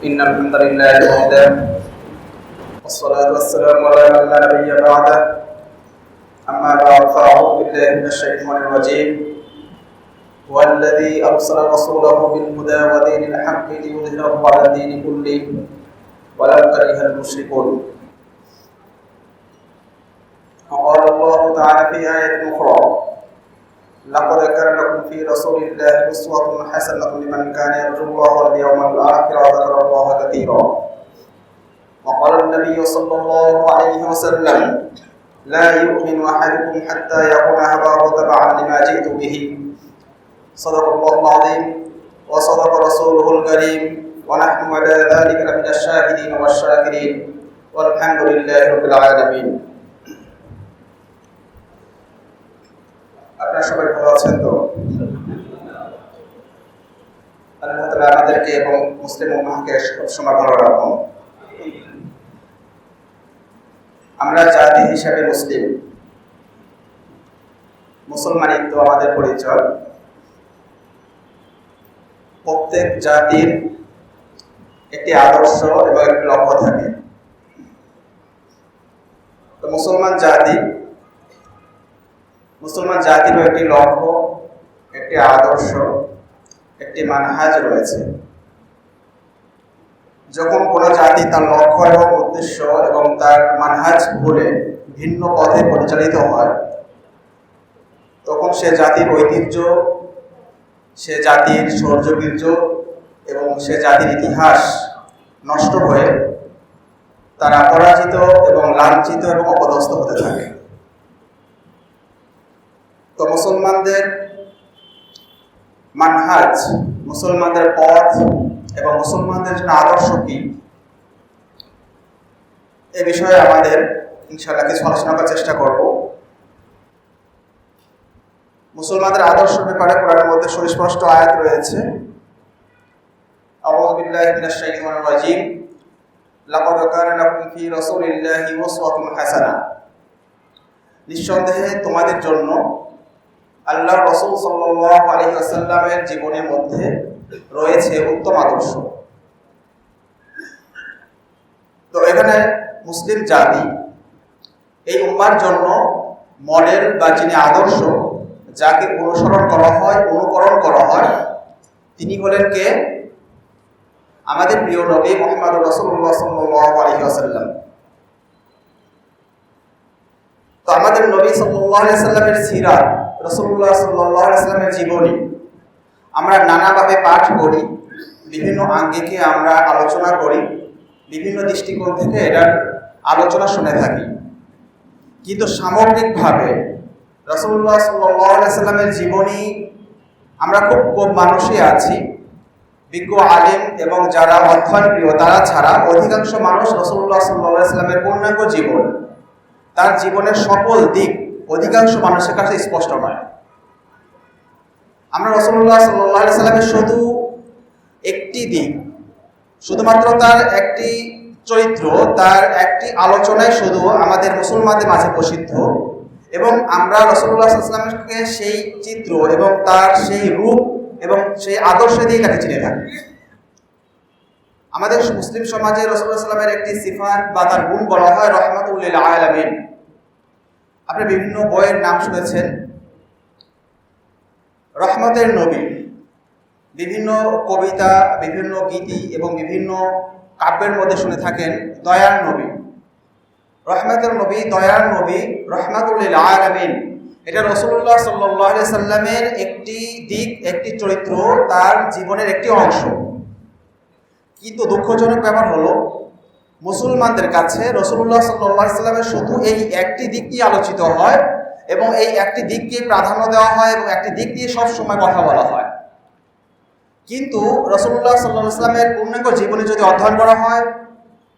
إن الحمد لله وحده والصلاة والسلام على من لا نبي بعده أما بعد فأعوذ بالله من الشيطان الرجيم والذي أرسل رسوله بالهدى ودين الحق ليظهره على الدين كله ولو كره المشركون. وقال الله تعالى في آية أخرى: لقد كان لكم في رسول الله أسوة حسنة لمن كان يرجو الله واليوم الآخر وذكر الله كثيرا. وقال النبي صلى الله عليه وسلم: لا يؤمن أحدكم حتى يكون هواه تبعا لما جئت به. صدق الله العظيم وصدق رسوله الكريم ونحن على ذلك لمن الشاهدين والشاكرين والحمد لله رب العالمين. আপনারা সবাই ভালো আছেন তো? আল্লাহ তাআলা আমাদেরকে এবং মুসলিম উম্মাহকে সবসময় ভালো রাখুন। আমরা জাতি হিসাবে মুসলমানই তো আমাদের পরিচয়। প্রত্যেক জাতির একটি আদর্শ এবং একটি লক্ষ্য থাকে। তো মুসলমান জাতিরও একটি লক্ষ্য, একটি আদর্শ, একটি মানহাজ রয়েছে। যখন কোনো জাতি তার লক্ষ্য এবং উদ্দেশ্য এবং তার মানহাজ ভুলে ভিন্ন পথে পরিচালিত হয়, তখন সে জাতির ঐতিহ্য, সে জাতির শৌর্যবীর্য এবং সে জাতির ইতিহাস নষ্ট হয়ে তারা পরাজিত এবং লাঞ্ছিত এবং অপদস্থ হতে থাকে। তো মুসলমানদের মানহাজ, মুসলমানদের পথ এবং মুসলমানদের জন্য আদর্শ কি, এ বিষয়ে আমাদের ইনশাআল্লাহ কিছু আলোচনা করার চেষ্টা করব। মুসলমানদের আদর্শ ব্যাপারে কোরআনের মধ্যে সুস্পষ্ট আয়াত রয়েছে। আউযু বিল্লাহি মিনাশ শাইতানির রাজীম। লাকাদ কানা লাকুম ফি রাসূলিল্লাহি উসওয়াতুন হাসানাহ। নিঃসন্দেহে তোমাদের জন্য আল্লাহর রাসূল সাল্লাল্লাহু আলাইহি ওয়াসাল্লামের জীবনের মধ্যে রয়েছে উত্তম আদর্শ। তো এখানে মুসলিম জাতি এই উম্মার জন্য মডেল বা যিনি আদর্শ, যাকে অনুকরণ করা হয়, তিনি হলেন কে? আমাদের প্রিয় নবী মুহাম্মদ রাসূলুল্লাহ সাল্লাল্লাহু আলাইহি ওয়াসাল্লাম। তো আমাদের নবী সাল্লাল্লাহু আলাইহি ওয়াসাল্লামের সিরাত, রাসূলুল্লাহ সাল্লাল্লাহু আলাইহি ওয়াসাল্লামের জীবনী আমরা নানাভাবে পাঠ করি, বিভিন্ন আঙ্গিকে আমরা আলোচনা করি, বিভিন্ন দৃষ্টিকোণ থেকে এটার আলোচনা শুনে থাকি। কিন্তু সামগ্রিকভাবে রাসূলুল্লাহ সাল্লাল্লাহু আলাইহি ওয়াসাল্লামের জীবনী আমরা খুব কম মানুষই আছি, বিজ্ঞ আলেম এবং যারা অধ্যয়ন প্রিয় তারা ছাড়া অধিকাংশ মানুষ রাসূলুল্লাহ সাল্লাল্লাহু আলাইহি ওয়াসাল্লামের পূর্ণাঙ্গ জীবন, তার জীবনের সকল দিক অধিকাংশ মানুষের কাছে স্পষ্ট নয়। আমরা রাসূলুল্লাহ সাল্লাল্লাহু আলাইহি ওয়াসাল্লামের শুধু একটি দিক, শুধুমাত্র তার একটি চরিত্র, তার একটি আলোচনায় শুধু আমাদের মুসলমানদের মাঝে প্রসিদ্ধ, এবং আমরা রাসূলুল্লাহ সাল্লাল্লাহু আলাইহি ওয়াসাল্লামকে সেই চিত্র এবং তার সেই রূপ এবং সেই আদর্শ দিয়ে তাকে চিনে থাকি। আমাদের মুসলিম সমাজে রাসূলুল্লাহ সাল্লাল্লাহু আলাইহি ওয়াসাল্লামের একটি সিফাত বা তার গুণ বলা হয় রাহমাতুল লিল আলামিন। আপনি বিভিন্ন বইয়ের নাম শুনেছেন, রহমতের নবী, বিভিন্ন কবিতা, বিভিন্ন গীতি এবং বিভিন্ন কাব্যের মধ্যে শুনে থাকেন দয়ার নবী। রহমতের নবী, দয়ার নবী, রাহমাতুল লিল আলামিন, এটা রাসূলুল্লাহ সাল্লাল্লাহু আলাইহি ওয়াসাল্লামের একটি দিক, একটি চরিত্র, তার জীবনের একটি অংশ। কিন্তু দুঃখজনক ব্যাপার হলো, মুসলমানদের কাছে রাসূলুল্লাহ সাল্লাল্লাহু আলাইহি ওয়াসাল্লামের শুধু এই একটি দিক নিয়ে আলোচিত হয় এবং এই একটি দিককে প্রাধান্য দেওয়া হয় এবং একটি দিক নিয়ে সব সময় কথা বলা হয়। কিন্তু রাসূলুল্লাহ সাল্লাল্লাহু আলাইহি ওয়াসাল্লামের পূর্ণাঙ্গ জীবনী যদি অধ্যয়ন করা হয়,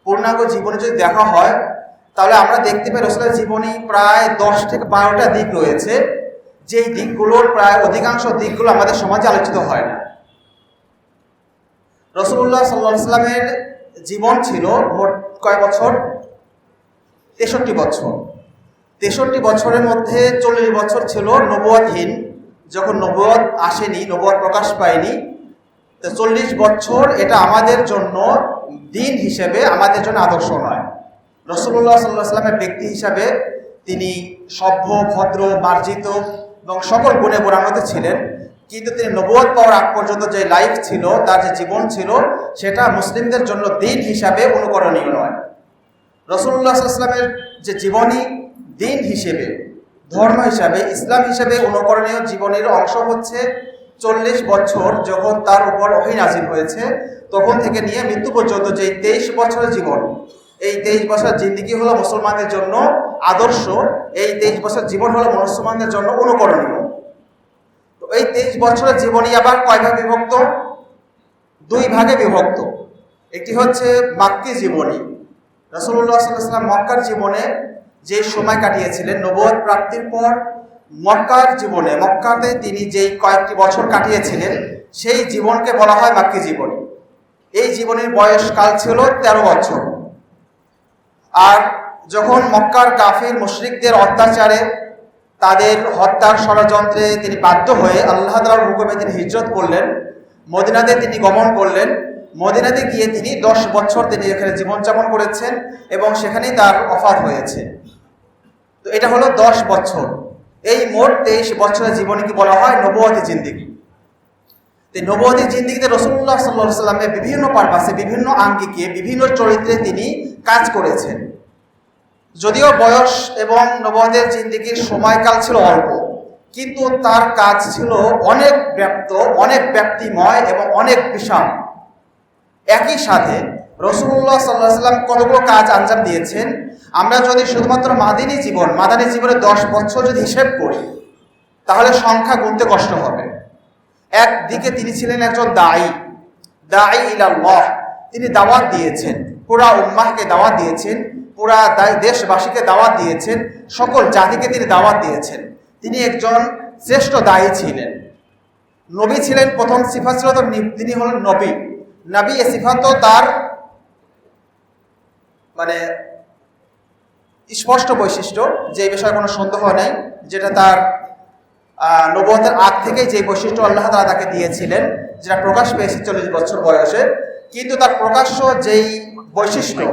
পূর্ণাঙ্গ জীবনী যদি দেখা হয়, তাহলে আমরা দেখতে পাই রাসূলের জীবনী প্রায় 10 থেকে 12টা দিক রয়েছে, যেই দিকগুলোর প্রায় অধিকাংশ দিকগুলো আমাদের সমাজে আলোচিত হয় না। রাসূলুল্লাহ সাল্লাল্লাহু আলাইহি ওয়াসাল্লামের জীবন ছিল মোট কয় বছর? 63 বছর। 63 বছরের মধ্যে 40 বছর ছিল নবুয়তহীন, যখন নবুয়ত আসেনি, নবুয়ত প্রকাশ পায়নি, তো 40 বছর এটা আমাদের জন্য দিন হিসেবে আমাদের জন্য আদর্শ নয়। রাসূলুল্লাহ সাল্লাল্লাহু আলাইহি ওয়াসাল্লামের ব্যক্তি হিসাবে তিনি সভ্য, ভদ্র, মার্জিত এবং সকল গুণে গুণান্বিত ছিলেন, কিন্তু তিনি নবুয়ত পাওয়ার আগ পর্যন্ত যে লাইফ ছিল, তার যে জীবন ছিল, সেটা মুসলিমদের জন্য দিন হিসাবে অনুকরণীয় নয়। রাসূলুল্লাহ সাল্লাল্লাহু আলাইহি ওয়াসাল্লামের যে জীবনী দিন হিসেবে, ধর্ম হিসাবে, ইসলাম হিসেবে অনুকরণীয় জীবনের অংশ হচ্ছে 40 বছর যখন তার উপর ওহী নাযিল হয়েছে, তখন থেকে নিয়ে মৃত্যু পর্যন্ত যে 23 বছরের জীবন, এই 23 বছরের জিন্দেগি হলো মুসলমানদের জন্য আদর্শ। এই 23 বছর জীবন হলো মুসলমানদের জন্য অনুকরণীয়। তো এই 23 বছরের জীবনী আবার কয় ভাগে বিভক্ত? 2 ভাগে বিভক্ত। একটি হচ্ছে মাক্কি জীবনী। রাসূলুল্লাহ সাল্লাল্লাহু আলাইহি ওয়াসাল্লাম মক্কার জীবনে যে সময় কাটিয়েছিলেন নবুয়ত প্রাপ্তির পর, মক্কার জীবনে, মক্কাতে তিনি যেই কয়েকটি বছর কাটিয়েছিলেন, সেই জীবনকে বলা হয় মাক্কি জীবনী। এই জীবনের বয়সকাল ছিল 13 বছর। আর যখন মক্কার কাফির মুশরিকদের অত্যাচারে, তাদের হত্যার ষড়যন্ত্রে তিনি বাধ্য হয়ে আল্লাহ তাআলার হুকুমে তিনি হিজরত করলেন, মদিনাতে তিনি গমন করলেন। মদিনাতে গিয়ে তিনি 10 বছর তিনি এখানে জীবনযাপন করেছেন এবং সেখানেই তার ওফাত হয়েছে। তো এটা হলো 10 বছর। এই মোট 23 বছরের জীবনীকে বলা হয় নবুয়তি জিন্দেগি। এই নবুয়তি জিন্দেগিতে রাসূলুল্লাহ সাল্লাল্লাহু আলাইহি ওয়াসাল্লামের বিভিন্ন পারপাসে, বিভিন্ন আঙ্গিকে, বিভিন্ন চরিত্রে তিনি কাজ করেছেন। যদিও বয়স এবং নবুয়তের জিন্দেগির সময়কাল ছিল অল্প, কিন্তু তার কাজ ছিল অনেক ব্যাপ্ত, অনেক ব্যাপ্তিময় এবং অনেক বিশাল। একই সাথে রাসূলুল্লাহ সাল্লাল্লাহু আলাইহি ওয়াসাল্লাম কতগুলো কাজ আঞ্জাম দিয়েছেন, আমরা যদি শুধুমাত্র মাদানী জীবনে 10 বছর যদি হিসেব করি, তাহলে সংখ্যা গুনতে কষ্ট হবে। একদিকে তিনি ছিলেন একজন দাঈ ইলাল্লাহ। তিনি দাওয়াত দিয়েছেন, পুরা উম্মাহকে দাওয়াত দিয়েছেন, পুরা দেশবাসীকে দাওয়াত দিয়েছেন, সকল জাতিকে তিনি দাওয়াত দিয়েছেন। তিনি একজন শ্রেষ্ঠ দায়ী ছিলেন। নবী ছিলেন, প্রথম সিফাত ছিল তো তিনি হলেন নবী। নবী এ সিফাতও তার মানে স্পষ্ট বৈশিষ্ট্য, যে বিষয়ে কোনো সন্দেহ নেই, যেটা তার নবুয়তের আগ থেকেই যে বৈশিষ্ট্য আল্লাহ তাআলা তাকে দিয়েছিলেন, যেটা প্রকাশ পেয়েছে 40 বছর বয়সে। কিন্তু তার প্রকাশ্য যেই বৈশিষ্ট্য,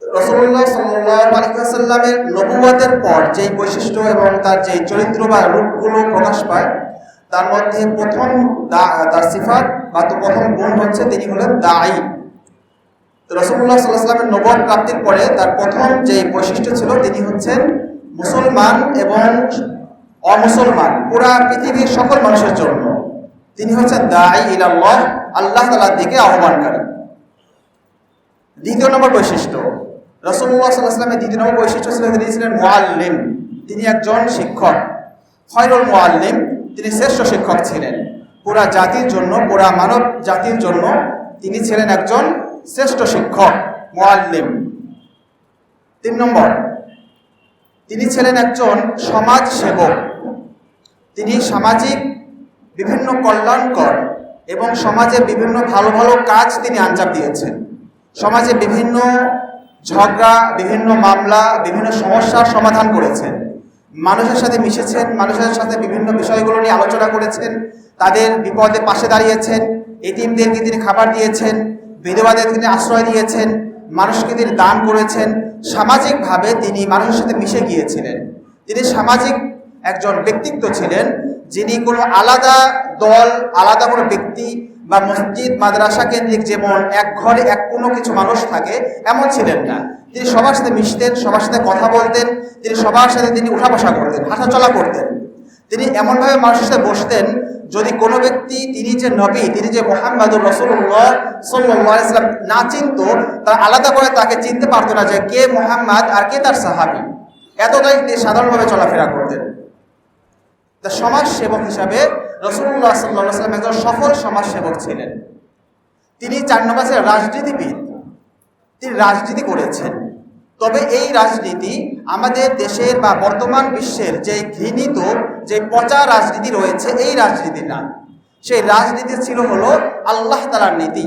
রাসূলুল্লাহ সাল্লাল্লাহু আলাইহি ওয়াসাল্লামের নবুয়তের পর যেই বৈশিষ্ট্য এবং তার যেই চরিত্র বা রূপগুলো প্রকাশ পায়, তার মধ্যে প্রথম তার সিফাত বা প্রথম গুণ হচ্ছে তিনি হলেন দাঈ। তো রাসূলুল্লাহ সাল্লাল্লাহু আলাইহি ওয়াসাল্লামের নবুয়ত প্রাপ্তির পরে তার প্রথম যে বৈশিষ্ট্য ছিল, তিনি হচ্ছেন মুসলমান এবং অমুসলমান পুরা পৃথিবীর সকল মানুষের জন্য তিনি হচ্ছেন দাঈ ইলাল্লাহ, আল্লাহ তাআলার দিকে আহ্বানকারী। দ্বিতীয় নম্বর বৈশিষ্ট্য, রাসূলুল্লাহ সাল্লাল্লাহু আলাইহি ওয়াসাল্লামের দ্বিতীয় নম্বর বৈশিষ্ট্য ছিল তিনি ছিলেন মুআল্লিম। তিনি একজন শিক্ষক, খয়রুল মুআল্লিম। তিনি শ্রেষ্ঠ শিক্ষক ছিলেন পুরা জাতির জন্য, পুরা মানব জাতির জন্য তিনি ছিলেন একজন শ্রেষ্ঠ শিক্ষক, মুআল্লিম। 3 নম্বর, তিনি ছিলেন একজন সমাজ সেবক। তিনি সামাজিক বিভিন্ন কল্যাণকর এবং সমাজের বিভিন্ন ভালো ভালো কাজ তিনি আঞ্জাম দিয়েছেন। সমাজে বিভিন্ন ঝগড়া, বিভিন্ন মামলা, বিভিন্ন সমস্যার সমাধান করেছেন, মানুষের সাথে মিশেছেন, মানুষের সাথে বিভিন্ন বিষয়গুলো নিয়ে আলোচনা করেছেন, তাদের বিপদে পাশে দাঁড়িয়েছেন, এতিমদেরকে তিনি খাবার দিয়েছেন, বিধবাদের তিনি আশ্রয় দিয়েছেন, মানুষকে তিনি দান করেছেন। সামাজিকভাবে তিনি মানুষের সাথে মিশে গিয়েছিলেন। তিনি সামাজিক একজন ব্যক্তিত্ব ছিলেন, যিনি কোনো আলাদা দল, আলাদা কোনো ব্যক্তি বা মসজিদ মাদ্রাসা কেন্দ্রিক যেমন এক ঘরে এক কোনো কিছু মানুষ থাকে, এমন ছিলেন না। তিনি সবার সাথে মিশতেন, সবার সাথে কথা বলতেন, তিনি সবার সাথে তিনি উঠা বসা করতেন, হাঁটাচলা করতেন। তিনি এমনভাবে মানুষের সাথে বসতেন, যদি কোনো ব্যক্তি তিনি যে নবী, তিনি যে মুহাম্মাদুর রাসূলুল্লাহ সাল্লাল্লাহু আলাইহি ওয়াসাল্লাম না চিনত, তারা আলাদা করে তাকে চিনতে পারতো না যে কে মুহাম্মদ আর কে তার সাহাবী। এতটাই তিনি সাধারণভাবে চলাফেরা করতেন। তা সমাজ সেবক হিসাবে রাসূলুল্লাহ সাল্লাল্লাহু আলাইহি ওয়াসাল্লাম একজন সফল সমাজ সেবক ছিলেন। তিনি 4 নম্বর রাজনীতিবিদ। তিনি রাজনীতি করেছেন। তবে এই রাজনীতি আমাদের দেশের বা বর্তমান বিশ্বের যে ঘৃণিত যে পচা রাজনীতি রয়েছে, এই রাজনীতি না। সেই রাজনীতি ছিল হলো আল্লাহ তাআলার নীতি।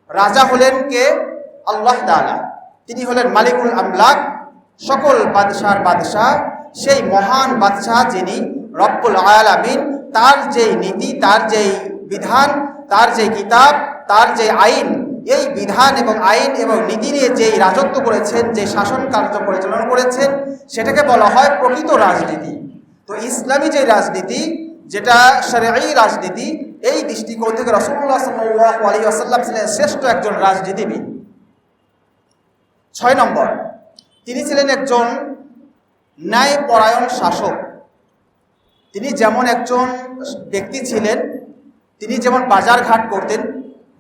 রাজা হলেন কে? আল্লাহ তাআলা। তিনি হলেন মালিকুল আমলাক, সকল বাদশার বাদশাহ, সেই মহান বাদশাহ যিনি রব্বুল আলামিন, তার যেই নীতি, তার যেই বিধান, তার যেই কিতাব, তার যে আইন, এই বিধান এবং আইন এবং নীতি নিয়ে যেই রাজত্ব করেছেন, যে শাসন কার্য পরিচালনা করেছেন, সেটাকে বলা হয় প্রকৃত রাজনীতি। তো ইসলামী যে রাজনীতি, যেটা শরঈ রাজনীতি, এই দৃষ্টিকোণ থেকে রাসূলুল্লাহ সাল্লাল্লাহু আলাইহি ওয়াসাল্লাম ছিলেন শ্রেষ্ঠ একজন রাজনীতিবিদ। 6 নম্বর, তিনি ছিলেন একজন ন্যায়পরায়ণ শাসক। তিনি যেমন একজন ব্যক্তি ছিলেন, তিনি যেমন বাজার ঘাট করতেন,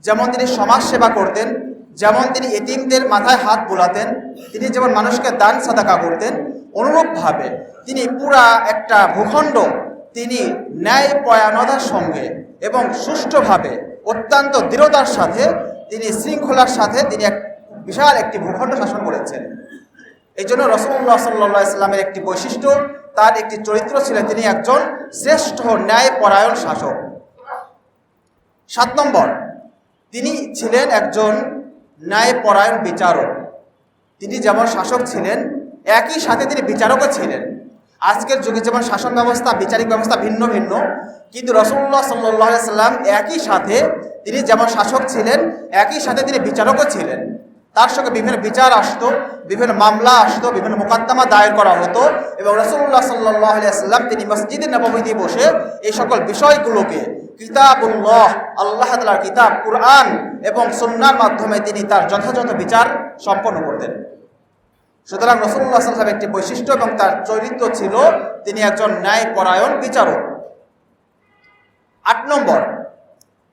যেমন তিনি সমাজ সেবা করতেন, যেমন তিনি এতিমদের মাথায় হাত বোলাতেন, তিনি যেমন মানুষকে দান সাদাকা করতেন, অনুরূপভাবে তিনি পুরা একটা ভূখণ্ড তিনি ন্যায়পরায়ণতার সঙ্গে এবং সুষ্ঠুভাবে, অত্যন্ত দৃঢ়তার সাথে, তিনি শৃঙ্খলার সাথে তিনি এক বিশাল একটি ভূখণ্ড শাসন করেছেন। এই জন্য রাসূলুল্লাহ সাল্লাল্লাহু আলাইহি ওয়াসাল্লামের একটি বৈশিষ্ট্য, তার একটি চরিত্র ছিল, তিনি একজন শ্রেষ্ঠ ন্যায়পরায়ণ শাসক। 7 নম্বর, তিনি ছিলেন একজন ন্যায়পরায়ণ বিচারক। তিনি যেমন শাসক ছিলেন, একই সাথে তিনি বিচারকও ছিলেন। আজকের যুগে যেমন শাসন ব্যবস্থা, বিচারিক ব্যবস্থা ভিন্ন ভিন্ন, কিন্তু রাসূলুল্লাহ সাল্লাল্লাহু আলাইহি ওয়াসাল্লাম একই সাথে তিনি যেমন শাসক ছিলেন, একই সাথে তিনি বিচারকও ছিলেন। তার সঙ্গে বিভিন্ন বিচার আসতো, বিভিন্ন মামলা আসতো, বিভিন্ন মোকদ্দমা দায়ের করা হতো, এবং রাসূলুল্লাহ সাল্লাল্লাহু আলাইহি ওয়াসাল্লাম তিনি মসজিদে নববীতে বসে এই সকল বিষয়গুলোকে কিতাবুল্লাহ, আল্লাহ তাআলার কিতাব কুরআন এবং সুন্নাহর মাধ্যমে তিনি তার যথাযথ বিচার সম্পন্ন করতেন। সুতরাং রাসূলুল্লাহ সাল্লাল্লাহু আলাইহি ওয়াসাল্লামের একটি বৈশিষ্ট্য এবং তার চরিত্র ছিল, তিনি একজন ন্যায়পরায়ণ বিচারক। 8 নম্বর,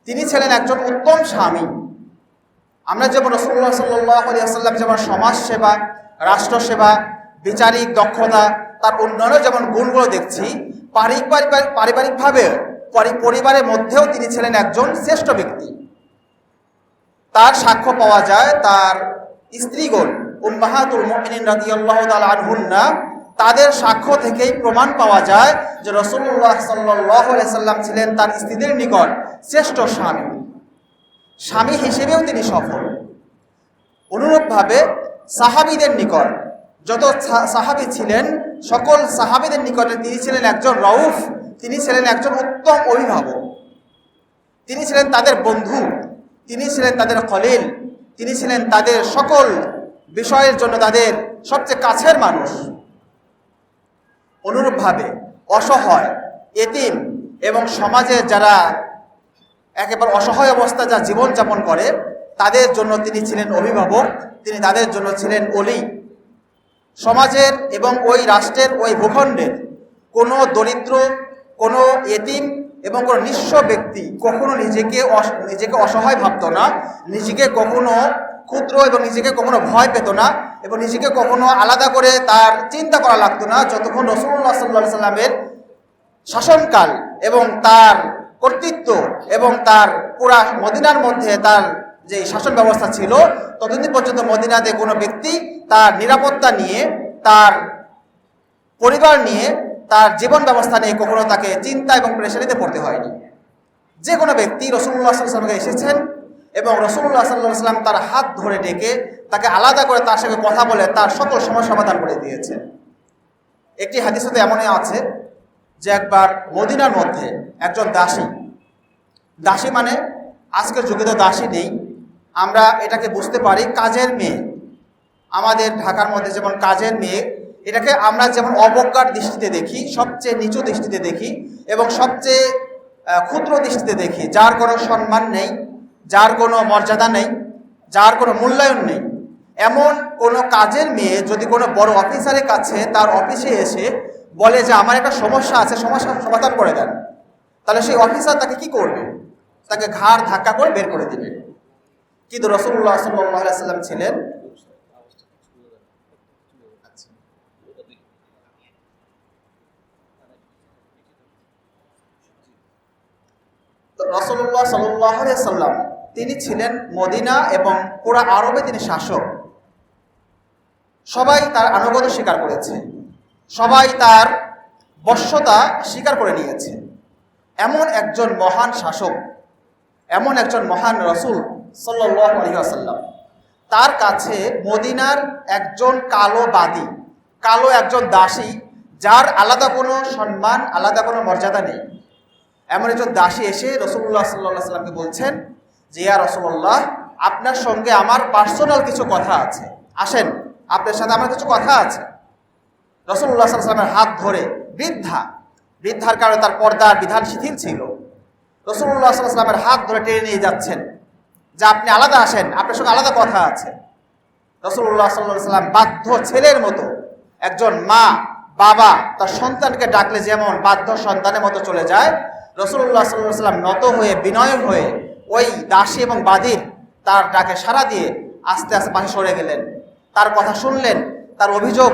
তিনি ছিলেন একজন উত্তম স্বামী। আমরা যেমন রাসূলুল্লাহ সাল্লাল্লাহু আলাইহি ওয়াসাল্লাম যেমন সমাজ সেবা, রাষ্ট্র সেবা, বিচারিক দক্ষতা, তার উন্নয়নের যেমন গুণগুলো দেখছি, পারিবারিকভাবে পরিবারের মধ্যেও তিনি ছিলেন একজন শ্রেষ্ঠ ব্যক্তি। তার সাক্ষ্য পাওয়া যায়, তার স্ত্রীগণ উম্মাহাতুল মুমিনিন রাদিয়াল্লাহু তাআলা আনহুন্না, তাদের সাক্ষ্য থেকেই প্রমাণ পাওয়া যায় যে রাসূলুল্লাহ সাল্লাল্লাহু আলাইহি ওয়াসাল্লাম ছিলেন তার স্ত্রীদের নিকট শ্রেষ্ঠ স্বামী হিসেবেও তিনি সফল। অনুরূপভাবে সাহাবীদের নিকট যত সাহাবী ছিলেন, সকল সাহাবীদের নিকটে তিনি ছিলেন একজন রউফ, তিনি ছিলেন একজন উত্তম অভিভাবক, তিনি ছিলেন তাদের বন্ধু, তিনি ছিলেন তাদের খলিল, তিনি ছিলেন তাদের সকল বিষয়ের জন্য তাদের সবচেয়ে কাছের মানুষ। অনুরূপভাবে অসহায়, এতিম এবং সমাজে যারা একেবারে অসহায় অবস্থা যা জীবনযাপন করে, তাদের জন্য তিনি ছিলেন অভিভাবক, তিনি তাদের জন্য ছিলেন ওলি। সমাজের এবং ওই রাষ্ট্রের, ওই ভূখণ্ডের কোনো দরিদ্র, কোনো এতিম এবং কোনো নিঃস্ব ব্যক্তি কখনো নিজেকে অসহায় ভাবত না, নিজেকে কখনো ক্ষুদ্র এবং নিজেকে কখনো ভয় পেত না, এবং নিজেকে কখনো আলাদা করে তার চিন্তা করা লাগতো না, যতক্ষণ রাসূলুল্লাহ সাল্লাল্লাহু আলাইহি ওয়াসাল্লামের শাসনকাল এবং তার কর্তৃত্ব এবং তার পুরা মদিনার মধ্যে তার যে শাসন ব্যবস্থা ছিল, ততদিন পর্যন্ত মদিনাতে কোনো ব্যক্তি তার নিরাপত্তা নিয়ে, তার পরিবার নিয়ে, তার জীবন ব্যবস্থা নিয়ে কখনো তাকে চিন্তা এবং প্রেশারিতে পড়তে হয়নি। যে কোনো ব্যক্তি রাসূলুল্লাহ সাল্লাল্লাহু আলাইহি ওয়াসাল্লামকে এসেছেন এবং রাসূলুল্লাহ সাল্লাল্লাহু আলাইহি ওয়াসাল্লাম তার হাত ধরে ডেকে তাকে আলাদা করে তার সঙ্গে কথা বলে তার সকল সমস্যা সমাধান করে দিয়েছেন। একটি হাদিসে এমনই আছে যে একবার মদিনার মধ্যে একজন দাসী মানে আজকের যুগে তো দাসী নেই, আমরা এটাকে বুঝতে পারি কাজের মেয়ে। আমাদের ঢাকার মধ্যে যেমন কাজের মেয়ে, এটাকে আমরা যেমন অবজ্ঞার দৃষ্টিতে দেখি, সবচেয়ে নিচু দৃষ্টিতে দেখি এবং সবচেয়ে ক্ষুদ্র দৃষ্টিতে দেখি, যার কোনো সম্মান নেই, যার কোনো মর্যাদা নেই, যার কোনো মূল্যায়ন নেই। এমন কোনো কাজের মেয়ে যদি কোনো বড় অফিসারের কাছে তার অফিসে এসে বলে যে আমার একটা সমস্যা আছে, সমস্যার সমাধান করে দেন, তাহলে সেই অফিসার তাকে কি করবে? তাকে ঘাড় ধাক্কা করে বের করে দিবে। কিন্তু রাসূলুল্লাহ সাল্লাল্লাহু আলাইহি ওয়াসাল্লাম ছিলেন রাসূলুল্লাহ সাল্লাল্লাহু আলাইহি ওয়াসাল্লাম তিনি ছিলেন মদিনা এবং পুরা আরবে তিনি শাসক। সবাই তার আনুগত্য স্বীকার করেছে, সবাই তার বশ্যতা স্বীকার করে নিয়েছে। এমন একজন মহান শাসক, এমন একজন মহান রাসূল সাল্লাল্লাহু আলাইহি ওয়াসাল্লাম, তার কাছে মদিনার একজন কালো একজন দাসী, যার আলাদা কোনো সম্মান, আলাদা কোনো মর্যাদা নেই, এমন একজন দাসী এসে রাসূলুল্লাহ সাল্লাল্লাহু আলাইহি ওয়াসাল্লামকে বলছেন যে, ইয়া রাসূলুল্লাহ, আপনার সঙ্গে আমার পার্সোনাল কিছু কথা আছে, আসেন, আপনার সাথে আমার কিছু কথা আছে। রাসূলুল্লাহ সাল্লাল্লাহু আলাইহি ওয়াসাল্লামের হাত ধরে, বৃদ্ধার কারণে তার পর্দার বিধান শিথিল ছিল, রাসূলুল্লাহ সাল্লাল্লাহু আলাইহি ওয়াসাল্লামের হাত ধরে টেনে নিয়ে যাচ্ছেন যে আপনি আলাদা আসেন, আপনার সঙ্গে আলাদা কথা আছে। রাসূলুল্লাহ সাল্লাল্লাহু আলাইহি ওয়াসাল্লাম বাধ্য ছেলের মতো, একজন মা বাবা তার সন্তানকে ডাকলে যেমন বাধ্য সন্তানের মতো চলে যায়, রাসূলুল্লাহ সাল্লাল্লাহু আলাইহি ওয়াসাল্লাম নত হয়ে বিনয় হয়ে ওই দাসী এবং বাদীর তার ডাকে সাড়া দিয়ে আস্তে আস্তে পাশে সরে গেলেন, তার কথা শুনলেন, তার অভিযোগ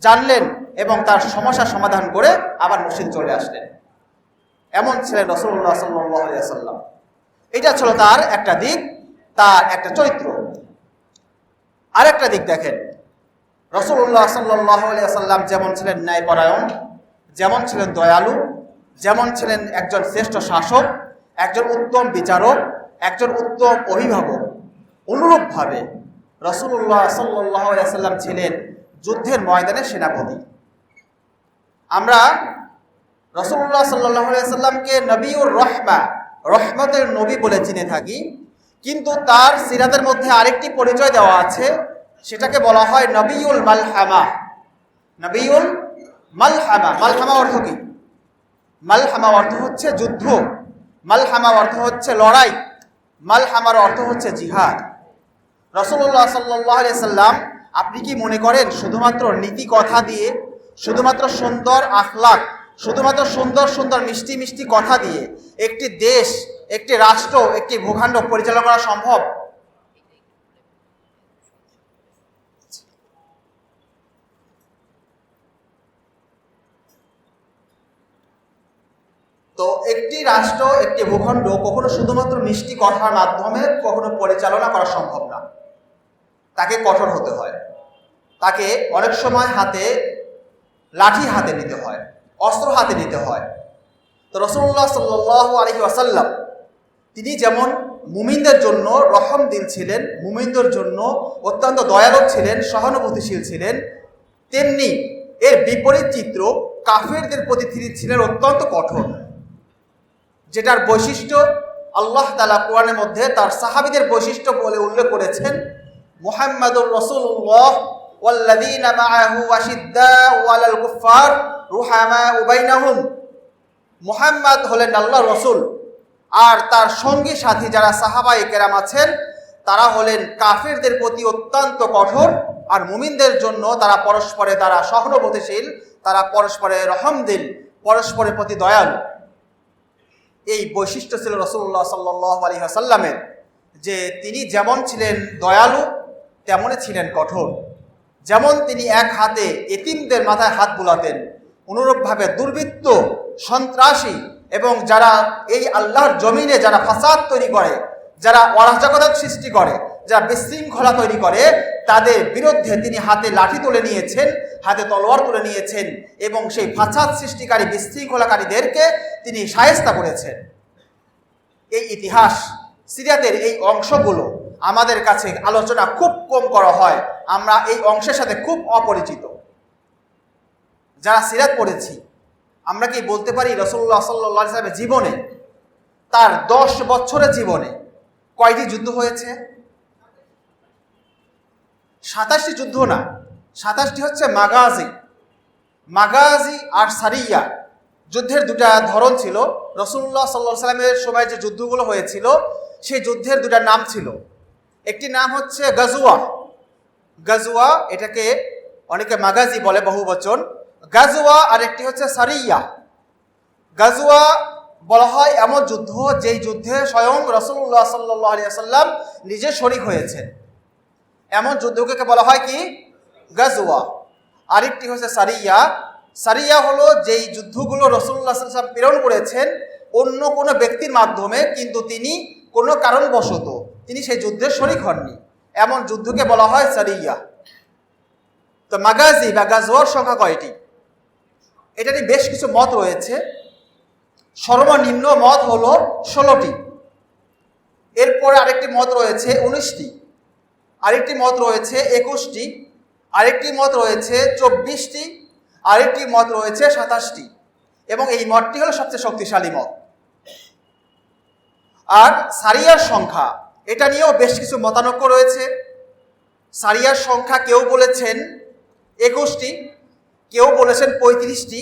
জানলেন এবং তার সমস্যার সমাধান করে আবার মসজিদ চলে আসলেন। এমন ছিলেন রাসূলুল্লাহ সাল্লাল্লাহু আলাইহি ওয়াসাল্লাম। এটা ছিল তার একটা দিক, তার একটা চরিত্র। আরেকটা দিক দেখেন, রাসূলুল্লাহ সাল্লাল্লাহু আলাইহি ওয়াসাল্লাম যেমন ছিলেন ন্যায়পরায়ণ, যেমন ছিলেন দয়ালু, যেমন ছিলেন একজন শ্রেষ্ঠ শাসক, একজন উত্তম বিচারক, একজন উত্তম অভিভাবক, অনুরূপভাবে রাসূলুল্লাহ সাল্লাল্লাহু আলাইহি ওয়াসাল্লাম ছিলেন যুদ্ধের ময়দানে সেনাপতি। আমরা রাসূলুল্লাহ সাল্লাল্লাহু আলাইহি ওয়াসাল্লামকে নবিউর রহমা, রহমতের নবী বলে চিনে থাকি, কিন্তু তার সিরাতের মধ্যে আরেকটি পরিচয় দেওয়া আছে, সেটাকে বলা হয় নবিউল মালহামা। নবিউল মালহামা, মালহামা অর্থ কি? মালহামা অর্থ হচ্ছে যুদ্ধ, মালহামা অর্থ হচ্ছে লড়াই, মালহামার অর্থ হচ্ছে জিহাদ। রাসূলুল্লাহ সাল্লাল্লাহু আলাইহি ওয়াসাল্লাম, আপনি কি মনে করেন শুধুমাত্র নীতি কথা দিয়ে, শুধুমাত্র সুন্দর আখলাক, শুধুমাত্র সুন্দর সুন্দর মিষ্টি মিষ্টি কথা দিয়ে একটি দেশ, একটি রাষ্ট্র, একটি ভূখণ্ড পরিচালনা করা সম্ভব? তো একটি রাষ্ট্র, একটি ভূখণ্ড কখনো শুধুমাত্র মিষ্টি কথার মাধ্যমে কখনো পরিচালনা করা সম্ভব না। তাকে কঠোর হতে হয়, তাকে অনেক সময় লাঠি হাতে নিতে হয়, অস্ত্র হাতে নিতে হয়। তো রাসূলুল্লাহ সাল্লাল্লাহু আলাইহি ওয়াসাল্লাম তিনি যেমন মুমিনদের জন্য রহম দিল ছিলেন, মুমিনদের জন্য অত্যন্ত দয়ালু ছিলেন, সহানুভূতিশীল ছিলেন, তেমনি এর বিপরীত চিত্র কাফেরদের প্রতি তিনি ছিলেন অত্যন্ত কঠোর, যেটার বৈশিষ্ট্য আল্লাহ তাআলা কোরআনের মধ্যে তার সাহাবীদের বৈশিষ্ট্য বলে উল্লেখ করেছেন। মুহাম্মাদুর রাসূলুল্লাহ ওয়াল্লাযীনা মাআহু আশিদ্দাউ আলাল কুফফার রুহামাউ বাইনাহুম। মুহাম্মদ হলেন আল্লাহর রাসূল, আর তার সঙ্গী সাথী যারা সাহাবায়ে কেরাম আছেন তারা হলেন কাফেরদের প্রতি অত্যন্ত কঠোর, আর মুমিনদের জন্য তারা পরস্পরে তারা সহানুভূতিশীল, তারা পরস্পরে রহমদিল, পরস্পরের প্রতি দয়ালু। এই বৈশিষ্ট্য ছিল রাসূলুল্লাহ সাল্লাল্লাহু আলাইহি ওয়াসাল্লামের, যে তিনি যেমন ছিলেন দয়ালু তেমনই ছিলেন কঠোর। যেমন তিনি এক হাতে এতিমদের মাথায় হাত বুলাতেন, অনুরূপভাবে দুর্বৃত্ত, সন্ত্রাসী এবং যারা এই আল্লাহর জমিনে যারা ফাসাদ তৈরি করে, যারা অরাজকতা সৃষ্টি করে, যারা বিশৃঙ্খলা তৈরি করে, তাদের বিরুদ্ধে তিনি হাতে লাঠি তুলে নিয়েছেন, হাতে তলোয়ার তুলে নিয়েছেন এবং সেই ফাসাদ সৃষ্টিকারী বিশৃঙ্খলাকারীদেরকে তিনি শায়েস্তা করেছেন। এই ইতিহাস, সিরাতের এই অংশগুলো আমাদের কাছে আলোচনা খুব কম করা হয়, আমরা এই অংশের সাথে খুব অপরিচিত। যারা সিরাত পড়েছি আমরা কি বলতে পারি রাসূলুল্লাহ সাল্লাল্লাহু আলাইহি ওয়াসাল্লামের জীবনে, তার 10 বছরের জীবনে কয়টি যুদ্ধ হয়েছে? 27টি যুদ্ধ না, 27টি হচ্ছে মাগাজি আর সারিয়া। যুদ্ধের দুটা ধরন ছিল। রাসূলুল্লাহ সাল্লাল্লাহু আলাইহি ওয়াসাল্লামের সময় যে যুদ্ধগুলো হয়েছিল সেই যুদ্ধের দুটা নাম ছিল। একটি নাম হচ্ছে গাজওয়া, এটাকে অনেকে মাগাজি বলে বহুবচন, গাজওয়া, আর একটি হচ্ছে সারিয়া। গাজওয়া বলা হয় এমন যুদ্ধ যেই যুদ্ধে স্বয়ং রাসূলুল্লাহ সাল্লাল্লাহু আলাইহি ওয়াসাল্লাম নিজে শরীক হয়েছেন, এমন যুদ্ধকে বলা হয় কি? গাজওয়া। আরেকটি হচ্ছে সারিয়া হলো যেই যুদ্ধগুলো রাসূলুল্লাহ সাল্লাল্লাহু আলাইহি ওয়াসাল্লাম প্রেরণ করেছেন অন্য কোনো ব্যক্তির মাধ্যমে, কিন্তু তিনি কোনো কারণবশত তিনি সেই যুদ্ধে শরীক হননি, এমন যুদ্ধকে বলা হয় সারিয়া। তো মাগাজি বা গাজওয়ার সংখ্যা কয়টি? এটা নিয়ে বেশ কিছু মত রয়েছে। সর্বনিম্ন মত হলো 16টি, এরপরে আরেকটি মত রয়েছে 19টি, আরেকটি মত রয়েছে 21টি, আরেকটি মত রয়েছে 24টি, আরেকটি মত রয়েছে 27টি, এবং এই মতটি হলো সবচেয়ে শক্তিশালী মত। আর সারিয়ার সংখ্যা, এটা নিয়েও বেশ কিছু মতানৈক্য রয়েছে। সারিয়ার সংখ্যা কেউ বলেছেন 21টি, কেউ বলেছেন 35টি,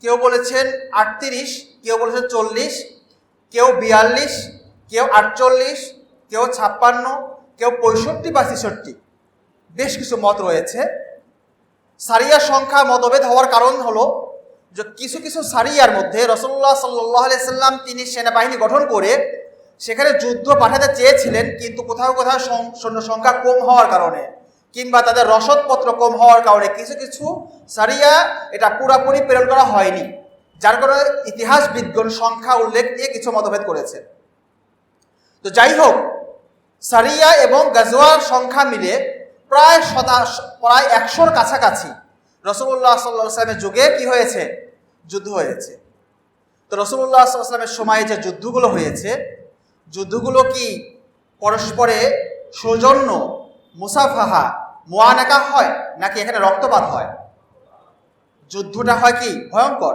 কেউ বলেছেন 38, কেউ বলেছেন 40, কেউ 42, কেউ 48, কেউ 56, কেউ 65 বা 66। বেশ কিছু মত রয়েছে। সারিয়ার সংখ্যা মতভেদ হওয়ার কারণ হলো যে কিছু কিছু সারিয়ার মধ্যে রাসূলুল্লাহ সাল্লাল্লাহু আলাইহি সাল্লাম তিনি সেনাবাহিনী গঠন করে সেখানে যুদ্ধ পাঠাতে চেয়েছিলেন, কিন্তু কোথাও কোথাও সৈন্য সংখ্যা কম হওয়ার কারণে কিংবা তাদের রসদপত্র কম হওয়ার কারণে কিছু কিছু সারিয়া এটা পুরোপুরি প্রেরণ করা হয়নি, যার কারণে ইতিহাসবিদগণ সংখ্যা উল্লেখ নিয়ে কিছু মতভেদ করেছে। তো যাই হোক, সারিয়া এবং গাজওয়ার সংখ্যা মিলে প্রায় 100-র কাছাকাছি রাসূলুল্লাহ সাল্লাল্লাহু আলাইহি ওয়াসাল্লামের যুগে কি হয়েছে? যুদ্ধ হয়েছে। তো রাসূলুল্লাহ সাল্লাল্লাহু আলাইহি ওয়াসাল্লামের সময়ে যে যুদ্ধগুলো হয়েছে, যুদ্ধগুলো কি পরস্পরে সৌজন্য, মুসাফাহা, মুআনাকা হয়, নাকি এখানে রক্তপাত হয়? যুদ্ধটা হয় কি ভয়ঙ্কর,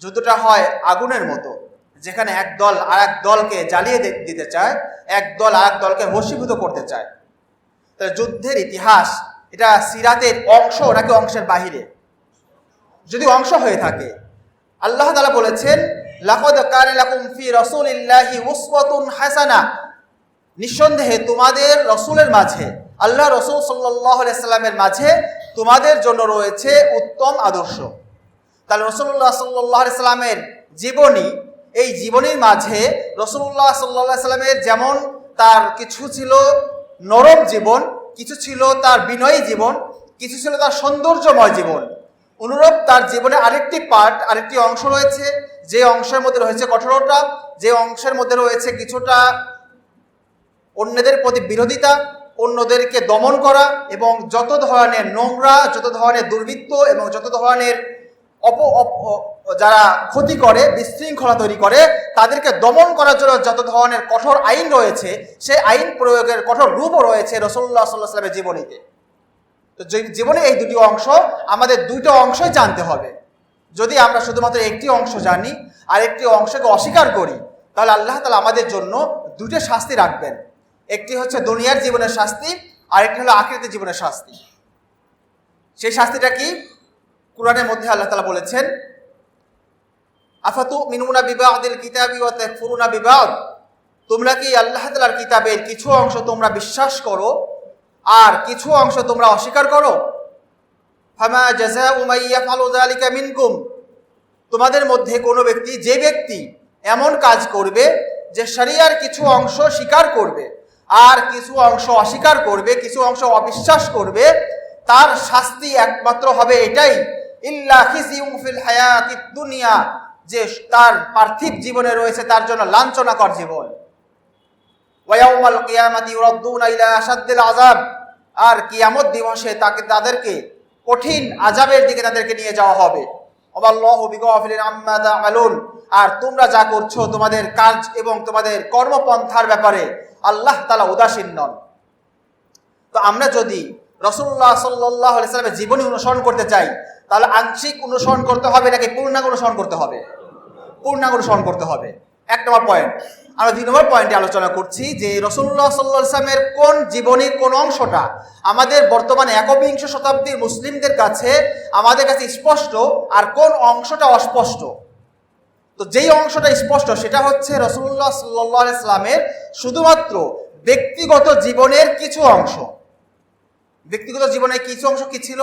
যুদ্ধটা হয় আগুনের মতো, যেখানে এক দল আর এক দলকে জ্বালিয়ে দিতে চায়, এক দল আর এক দলকে ভস্মীভূত করতে চায়। তাহলে যুদ্ধের ইতিহাস এটা সিরাতের অংশ নাকি অংশের বাহিরে? যদি অংশ হয়ে থাকে, আল্লাহ তাআলা বলেছেন লাকাদ কানা লাকুম ফি রাসূলিল্লাহি উসওয়াতুন হাসানাহ, নিঃসন্দেহে তোমাদের রসুলের মাঝে, আল্লাহ রসুল সাল্লাল্লাহু আলাইহি সাল্লামের মাঝে তোমাদের জন্য রয়েছে উত্তম আদর্শ। তাহলে রাসূলুল্লাহ সাল্লাল্লাহু আলাইহি সাল্লামের জীবনী, এই জীবনীর মাঝে রাসূলুল্লাহ সাল্লাল্লাহু আলাইহি সাল্লামের যেমন তার কিছু ছিল নরম জীবন, কিছু ছিল তার বিনয়ী জীবন, কিছু ছিল তার সৌন্দর্যময় জীবন, অনুরূপ তার জীবনে আরেকটি পার্ট, আরেকটি অংশ রয়েছে, যে অংশের মধ্যে রয়েছে কঠোরতা, যে অংশের মধ্যে রয়েছে কিছুটা অন্যদের প্রতি বিরোধিতা, অন্যদেরকে দমন করা, এবং যত ধরনের নোংরা, যত ধরনের দুর্বৃত্ত এবং যত ধরনের যারা ক্ষতি করে, বিশৃঙ্খলা তৈরি করে, তাদেরকে দমন করার জন্য যত ধরনের কঠোর আইন রয়েছে, সেই আইন প্রয়োগের কঠোর রূপও রয়েছে রাসূলুল্লাহ সাল্লাল্লাহু আলাইহি ওয়াসাল্লামের জীবনীতে। তো জীবনে এই দুটি অংশ, আমাদের দুইটা অংশই জানতে হবে। যদি আমরা শুধুমাত্র একটি অংশ জানি আর একটি অংশকে অস্বীকার করি, তাহলে আল্লাহ তাআলা আমাদের জন্য দুটো শাস্তি রাখবেন। একটি হচ্ছে দুনিয়ার জীবনের শাস্তি, আর একটি হলো আখিরাতের জীবনের শাস্তি। সেই শাস্তিটা কি? কুরআনের মধ্যে আল্লাহ তাআলা বলেছেন আফাতুমিনুনা বিবাদিল কিতাবি ওয়া তাকফুরুনা বিবাদ, তোমরা কি আল্লাহ তাআলার কিতাবের কিছু অংশ তোমরা বিশ্বাস করো আর কিছু অংশ তোমরা অস্বীকার করো? ফামা জাযাউ মান ইয়াফআলু যালিকা মিনকুম, তোমাদের মধ্যে কোনো ব্যক্তি, যে ব্যক্তি এমন কাজ করবে যে শরিয়ার কিছু অংশ স্বীকার করবে আর কিছু অংশ অস্বীকার করবে, কিছু অংশ অবিশ্বাস করবে, তার শাস্তি একমাত্র হবে এটাই, ইল্লা খিজিউম ফিল হায়াতিদ দুনিয়া, যে তার পার্থিব জীবনে রয়েছে তার জন্য লাঞ্ছনাকর জীবন। ওয়া ইয়াউমাল কিয়ামাতি ইউরাদ্দুনা ইলা আশাদ্দিল আযাব, আর কিয়ামত দিবসে তাদেরকে কঠিন আযাবের দিকে তাদেরকে নিয়ে যাওয়া হবে। ওয়াল্লাহু বিগাফিলিন আম্মা তা'মালুন, আর তোমরা যা করছো তোমাদের কাজ এবং তোমাদের কর্মপন্থার ব্যাপারে আল্লাহ তাআলা উদাসীন নন। তো আমরা যদি রাসূলুল্লাহ সাল্লাল্লাহু আলাইহি ওয়াসাল্লামের জীবনী অনুসরণ করতে চাই, তাহলে আংশিক অনুসরণ করতে হবে নাকি পূর্ণাঙ্গ অনুসরণ করতে হবে? পূর্ণাঙ্গ অনুসরণ করতে হবে। এক নম্বর পয়েন্ট। আমরা 2 নম্বর পয়েন্টে আলোচনা করছি যে রাসূলুল্লাহ সাল্লাল্লাহু আলাইহি ওয়াসাল্লামের কোন জীবনীর কোন অংশটা আমাদের বর্তমানে একবিংশ শতাব্দীর মুসলিমদের কাছে আমাদের কাছে স্পষ্ট আর কোন অংশটা অস্পষ্ট। তো যেই অংশটা স্পষ্ট সেটা হচ্ছে রাসূলুল্লাহ সাল্লাল্লাহু আলাইহি ওয়াসাল্লামের শুধুমাত্র ব্যক্তিগত জীবনের কিছু অংশ। ব্যক্তিগত জীবনের কিছু অংশ কি ছিল?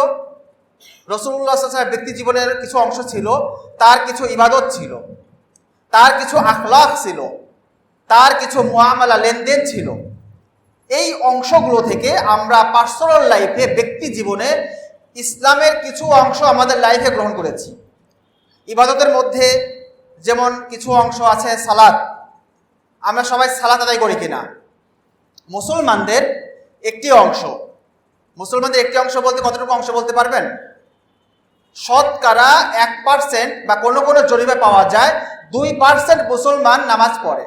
রাসূলুল্লাহ সাল্লাল্লাহু আলাইহি ওয়াসাল্লামের ব্যক্তি জীবনের কিছু অংশ ছিল, তার কিছু ইবাদত ছিল, তার কিছু আখলাক ছিল, তার কিছু মুআমালা লেনদেন ছিল। এই অংশগুলো থেকে আমরা পার্সোনাল লাইফে, ব্যক্তি জীবনে ইসলামের কিছু অংশ আমাদের লাইফে গ্রহণ করেছি। ইবাদতের মধ্যে যেমন কিছু অংশ আছে সালাত, আমরা সবাই সালাত আদায় করি কিনা? মুসলমানদের একটি অংশ, মুসলমানদের একটি অংশ বলতে কতটুকু অংশ বলতে পারবেন? শতকরা 1% বা কোনো কোনো জরিপে পাওয়া যায় 2% মুসলমান নামাজ পড়ে।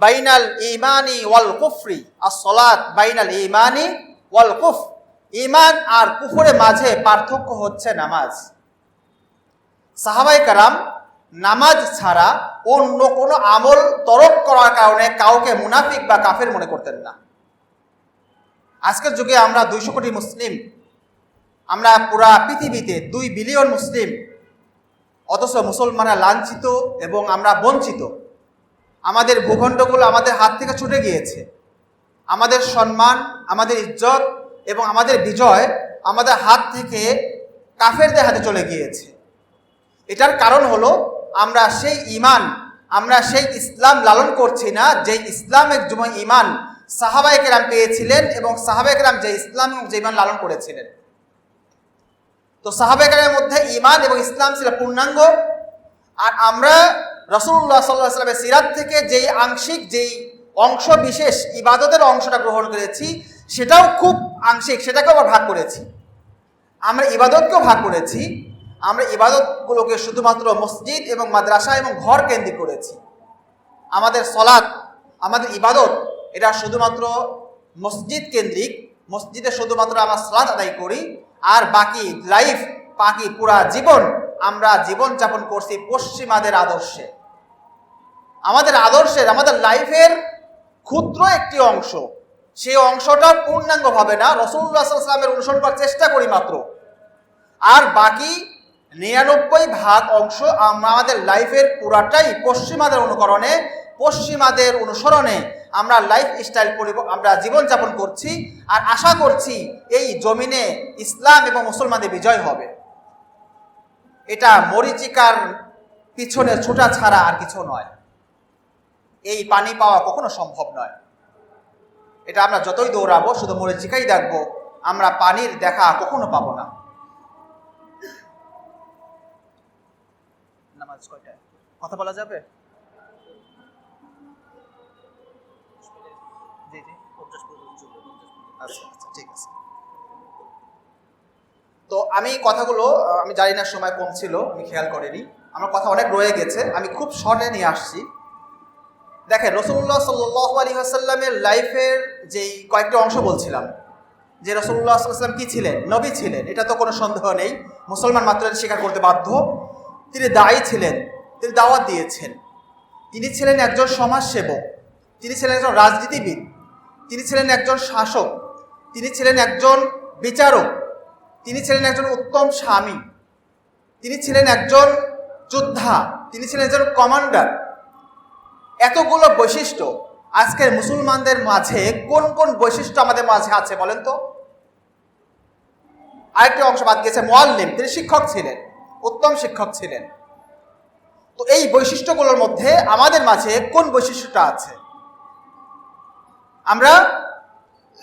বাইনাল ইমানি ওয়াল কুফরি, as-সালাত বাইনাল ইমানি ওয়াল কুফ, ঈমান আর কুফরের মাঝে পার্থক্য হচ্ছে নামাজ। সাহাবায়ে কেরাম নামাজ ছাড়া অন্য কোনো আমল তরক করার কারণে কাউকে মুনাফিক বা কাফের মনে করতেন না। আজকের যুগে আমরা 200 কোটি মুসলিম, আমরা পুরা পৃথিবীতে 2 বিলিয়ন মুসলিম, অথচ মুসলমানরা লাঞ্ছিত এবং আমরা বঞ্চিত। আমাদের ভূখণ্ডগুলো আমাদের হাত থেকে ছুটে গিয়েছে। আমাদের সম্মান, আমাদের ইজ্জত এবং আমাদের বিজয় আমাদের হাত থেকে কাফেরদের হাতে চলে গিয়েছে। এটার কারণ হলো আমরা সেই ঈমান, আমরা সেই ইসলাম লালন করছি না যে ইসলামের যুব ঈমান সাহাবায়ে কেরাম পেয়েছিলেন এবং সাহাবায়ে কেরাম যে ইসলাম এবং যে ঈমান লালন করেছিলেন। তো সাহাবায়ে কেরামের মধ্যে ঈমান এবং ইসলাম ছিল পূর্ণাঙ্গ, আর আমরা রাসূলুল্লাহ সাল্লাল্লাহু আলাইহি ওয়াসাল্লামের সিরাত থেকে যেই আংশিক, যেই অংশ বিশেষ ইবাদতের অংশটা গ্রহণ করেছি সেটাও খুব আংশিক, সেটাকেও আবার ভাগ করেছি। আমরা ইবাদতকেও ভাগ করেছি। আমরা ইবাদতগুলোকে শুধুমাত্র মসজিদ এবং মাদ্রাসা এবং ঘর কেন্দ্রিক করেছি। আমাদের সলাৎ, আমাদের ইবাদত এটা শুধুমাত্র মসজিদ কেন্দ্রিক, মসজিদে শুধুমাত্র আমরা সালাত আদায় করি, আর বাকি লাইফ, বাকি পুরা জীবন আমরা জীবনযাপন করছি পশ্চিমাদের আদর্শে। আমাদের আদর্শের, আমাদের লাইফের ক্ষুদ্র একটি অংশ, সেই অংশটা পূর্ণাঙ্গভাবে না, রাসূলুল্লাহ সাল্লাল্লাহু আলাইহি ওয়াসাল্লামের অনুসরণ করার চেষ্টা করি মাত্র, আর বাকি 99% অংশ আমাদের লাইফের পুরাটাই পশ্চিমাদের অনুকরণে, পশ্চিমাদের অনুসরণে আমরা লাইফ স্টাইল আমরা জীবনযাপন করছি। আর আশা করছি এই জমিনে ইসলাম এবং মুসলমানদের বিজয় হবে। এটা মরিচিকার পিছনে ছোটা ছাড়া আর কিছু নয়। এই পানি পাওয়া কখনো সম্ভব নয়। এটা আমরা যতই দৌড়াবো শুধু মরিচিকাই দেখবো, আমরা পানির দেখা কখনো পাবো না। নামাজ কয়টায়? কথা বলা যাবে? জি জি, আচ্ছা আচ্ছা, ঠিক আছে। তো আমি কথাগুলো, আমি জানি না সময় কম ছিল, আমি খেয়াল করিনি, আমার কথা অনেক রয়ে গেছে, আমি খুব শর্টে নিয়ে আসছি। দেখেন, রাসূলুল্লাহ সাল্লাল্লাহু আলাইহি ওয়াসাল্লামের লাইফের যেই কয়েকটা অংশ বলছিলাম, যে রাসূলুল্লাহ সাল্লাল্লাহু আলাইহি ওয়াসাল্লাম কি ছিলেন, নবী ছিলেন, এটা তো কোনো সন্দেহ নেই, মুসলমান মাত্র স্বীকার করতে বাধ্য। তিনি দায়ী ছিলেন, তিনি দাওয়াত দিয়েছেন, তিনি ছিলেন একজন সমাজসেবক, তিনি ছিলেন একজন রাজনীতিবিদ, তিনি ছিলেন একজন শাসক, তিনি ছিলেন একজন বিচারক, তিনি ছিলেন একজন উত্তম স্বামী, তিনি ছিলেন একজন যোদ্ধা, তিনি ছিলেন একজন কমান্ডার। এতগুলো বৈশিষ্ট্য আজকের মুসলমানদের মাঝে কোন কোন বৈশিষ্ট্য আমাদের মাঝে আছে বলেন তো? আরেকটি অংশ বাদ গেছে, মুআল্লিম, তিনি শিক্ষক ছিলেন, উত্তম শিক্ষক ছিলেন। তো এই বৈশিষ্ট্যগুলোর মধ্যে আমাদের মাঝে কোন বৈশিষ্ট্যটা আছে? আমরা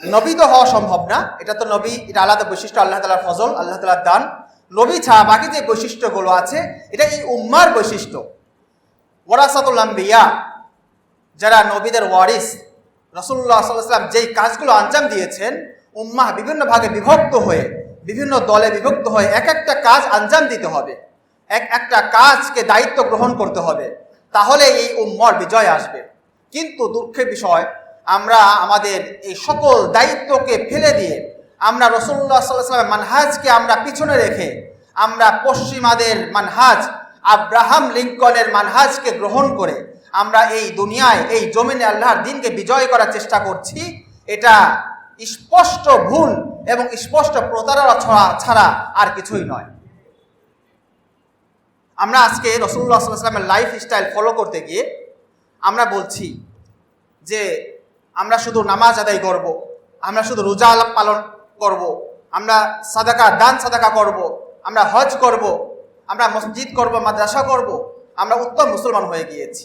নবী তো হওয়া সম্ভব না, এটা তো নবী, এটা আলাদা বৈশিষ্ট্য, আল্লাহ তাআলার ফজল, আল্লাহ তাআলার দান। নবী ছাড়া বাকি যে বৈশিষ্ট্যগুলো আছে এটা এই উম্মার বৈশিষ্ট্য। ওয়ারাসাতুল আম্বিয়া, যারা নবীদের ওয়ারিস, রাসূলুল্লাহ সাল্লাল্লাহু আলাইহি ওয়াসাল্লাম যেই কাজগুলো আঞ্জাম দিয়েছেন, উম্মাহ বিভিন্ন ভাগে বিভক্ত হয়ে, বিভিন্ন দলে বিভক্ত হয়ে এক একটা কাজ আঞ্জাম দিতে হবে, এক একটা কাজকে দায়িত্ব গ্রহণ করতে হবে, তাহলে এই উম্মার বিজয় আসবে। কিন্তু দুঃখের বিষয়, আমরা আমাদের এই সকল দায়িত্বকে ফেলে দিয়ে, আমরা রাসূলুল্লাহ সাল্লাল্লাহু আলাইহি ওয়াসাল্লামের মানহাজকে আমরা পিছনে রেখে, আমরা পশ্চিমাদের মানহাজ, আব্রাহাম লিঙ্কনের মানহাজকে গ্রহণ করে আমরা এই দুনিয়ায়, এই জমিনে আল্লাহর দ্বীনকে বিজয় করার চেষ্টা করছি। এটা স্পষ্ট ভুল এবং স্পষ্ট প্রতারণা ছাড়া আর কিছুই নয়। আমরা আজকে রাসূলুল্লাহ সাল্লাল্লাহু আলাইহি ওয়াসাল্লামের লাইফ স্টাইল ফলো করতে গিয়ে আমরা বলছি যে আমরা শুধু নামাজ আদায় করব, আমরা শুধু রোজা পালন করব, আমরা সাদাকা, দান সাদাকা করব, আমরা হজ করব, আমরা মসজিদ করব, মাদ্রাসা করব, আমরা উত্তম মুসলমান হয়ে গিয়েছি।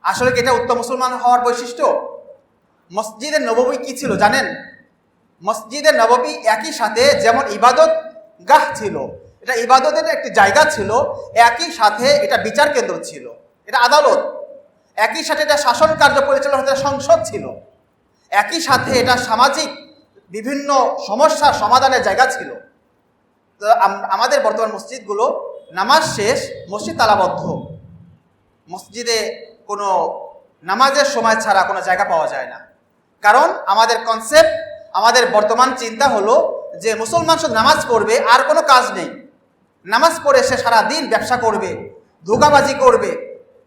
আসলে কি এটা উত্তম মুসলমান হওয়ার বৈশিষ্ট্য? মসজিদে নববী কি ছিল জানেন? মসজিদে নববী একই সাথে যেমন ইবাদত গাহ ছিল, এটা ইবাদতের একটি জায়গা ছিল, একই সাথে এটা বিচার কেন্দ্র ছিল, এটা আদালত, একই সাথে এটা শাসন কার্য পরিচালনার সংসদ ছিল, একই সাথে এটা সামাজিক বিভিন্ন সমস্যার সমাধানের জায়গা ছিল। তো আমাদের বর্তমান মসজিদগুলো নামাজ শেষ, মসজিদ তালাবদ্ধ, মসজিদে কোনো নামাজের সময় ছাড়া কোনো জায়গা পাওয়া যায় না। কারণ আমাদের কনসেপ্ট, আমাদের বর্তমান চিন্তা হলো যে মুসলমান শুধু নামাজ পড়বে আর কোনো কাজ নেই, নামাজ পড়ে সে সারা দিন ব্যবসা করবে, ধোঁকাবাজি করবে,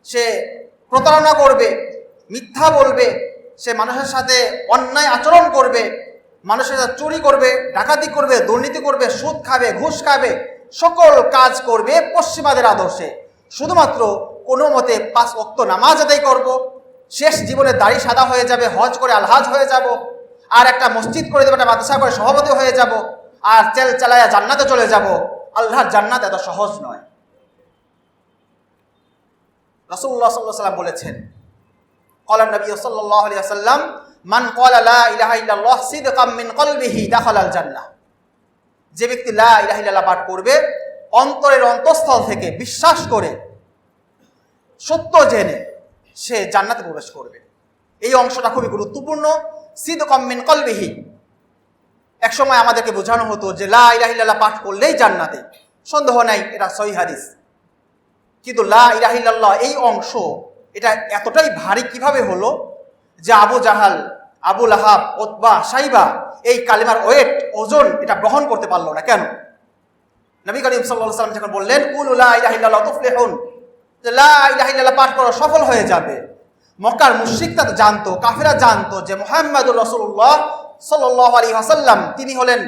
সে প্রতারণা করবে, মিথ্যা বলবে, সে মানুষের সাথে অন্যায় আচরণ করবে, মানুষের সাথে চুরি করবে, ডাকাতি করবে, দুর্নীতি করবে, সুদ খাবে, ঘুষ খাবে, সকল কাজ করবে পশ্চিমাদের আদর্শে। শুধুমাত্র কোনো মতে 5 ওয়াক্ত নামাজ আদায় করব, শেষ জীবনে দাড়ি সাদা হয়ে যাবে, হজ করে আলহাজ হয়ে যাব, আর একটা মসজিদ করে দেবো, একটা মাদ্রাসা করে সভাপতি হয়ে যাব, আর তেল চালায়া জান্নাতে চলে যাব। আল্লাহর জান্নাত এত সহজ নয়। রাসূলুল্লাহ সাল্লাল্লাহু আলাইহি ওয়াসাল্লাম বলেছেন, ক্বালা নবী সাল্লাল্লাহু আলাইহি ওয়াসাল্লাম, মান ক্বালা লা ইলাহা ইল্লাল্লাহ সিদকাম মিন কলবিহি দাখালাল জান্নাহ। যে ব্যক্তি লা ইলাহা ইল্লাল্লাহ পাঠ করবে অন্তরের অন্তঃস্থল থেকে বিশ্বাস করে, সত্য জেনে, সে জান্নাতে প্রবেশ করবে। এই অংশটা খুবই গুরুত্বপূর্ণ। সিদকাম মিন কলবিহি। এক সময় আমাদেরকে বোঝানো হতো যে লা ইলাহা ইল্লাল্লাহ পাঠ করলেই জান্নাতে। সন্দেহ নাই, এটা সহিহ হাদিস। কিন্তু লা ইলাহা ইল্লাল্লাহ এই অংশ, এটা এতটাই ভারী কিভাবে হলো যে আবু জাহাল, আবু লাহাব, উতবা, সাইবা এই কালিমার ওয়েট, ওজন এটা গ্রহণ করতে পারলো না। কেন? নবী করিম সাল্লাল্লাহু আলাইহি ওয়াসাল্লাম যখন বললেন কুলু লা ইলাহা ইল্লাল্লাহ তুফলিহুন, যে লা ইলাহা ইল্লাল্লাহ পাঠ করো সফল হয়ে যাবে, মক্কার মুশরিকরা তো জানতো, কাফেররা জানতো যে মুহাম্মাদুর রাসূলুল্লাহ সাল্লাল্লাহু আলাইহি ওয়াসাল্লাম তিনি হলেন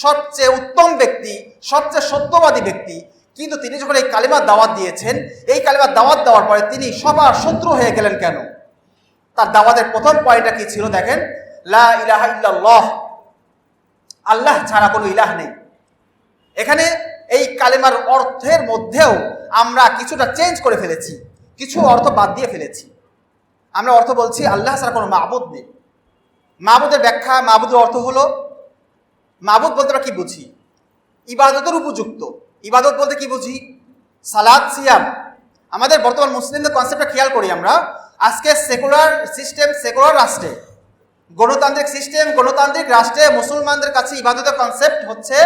সবচেয়ে উত্তম ব্যক্তি, সবচেয়ে সত্যবাদী ব্যক্তি। কিন্তু তিনি যখন এই কালিমার দাওয়াত দিয়েছেন, এই কালিমার দাওয়াত দেওয়ার পরে তিনি সবার শত্রু হয়ে গেলেন কেন? তার দাওয়াতের প্রথম পয়েন্টটা কি ছিল দেখেন, লা ইলাহা ইল্লাল্লাহ, আল্লাহ ছাড়া কোনো ইলাহ নেই। এখানে এই কালিমার অর্থের মধ্যেও আমরা কিছুটা চেঞ্জ করে ফেলেছি, কিছু অর্থ বাদ দিয়ে ফেলেছি। আমরা অর্থ বলছি আল্লাহ ছাড়া কোনো মাবুদ নেই। মাবুদের ব্যাখ্যা, মাবুদের অর্থ হলো, মাবুদ বলতে আমরা কি বুঝি? ইবাদতের উপযুক্ত। ইবাদত বলতে কি বুঝি? সালাত, সিয়াম। আমাদের বর্তমান মুসলিমদের কনসেপ্টটা খেয়াল করি আমরা। আজকে সেকুলার সিস্টেম, সেকুলার রাষ্ট্রে, গণতান্ত্রিক সিস্টেম, গণতান্ত্রিক রাষ্ট্রে মুসলমানদের কাছে ইবাদতের কনসেপ্ট হচ্ছে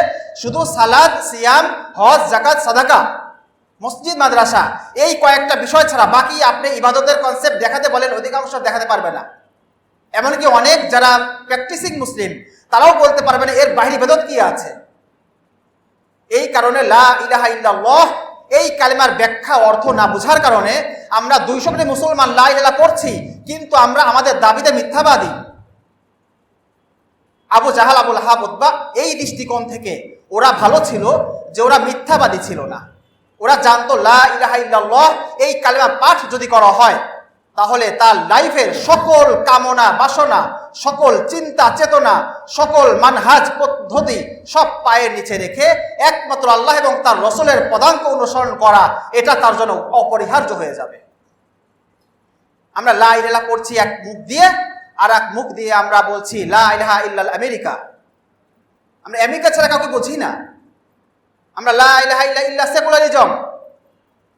শুধু সালাত, সিয়াম, হজ, যাকাত, সাদাকা, মসজিদ, মাদ্রাসা, এই কয়েকটা বিষয় ছাড়া বাকি আপনি ইবাদতের কনসেপ্ট দেখাতে বলেন, অধিকাংশ দেখাতে পারবে না। এমনকি অনেক যারা প্র্যাকটিসিং মুসলিম তারাও বলতে পারবে না এর বাহিরে ইবাদত কি আছে। এই কারণে লা ইলাহা ইল্লাল্লাহ এই কালিমার ব্যাখ্যা, অর্থ না বোঝার কারণে আমরা 200 কোটি মুসলমান লা ইলাহা পড়ছি, কিন্তু আমরা আমাদের দাবিতে মিথ্যাবাদী। আবু জাহাল, আবু লাহাব, উতবা এই দৃষ্টিকোণ থেকে ওরা ভালো ছিল যে ওরা মিথ্যাবাদী ছিল না। ওরা জানতো লা ইলাহা ইল্লাল্লাহ এই কালিমা পাঠ যদি করা হয় তাহলে তার লাইফের সকল কামনা বাসনা, সকল চিন্তা চেতনা, সকল মানহাজ পদ্ধতি সব পায়ের নিচে রেখে একমাত্র আল্লাহ এবং তার রসুলের পদাঙ্ক অনুসরণ করা, এটা তার জন্য অপরিহার্য হয়ে যাবে। আমরা লা ইলাহা পড়ছি এক মুখ দিয়ে, আর এক মুখ দিয়ে আমরা বলছি লা ইলাহা ইল্লাল আমেরিকা। আমরা আমেরিকা ছাড়া কাউকে বুঝি না। আমরা লা ইলাহা ইল্লা সেকুলারিজম,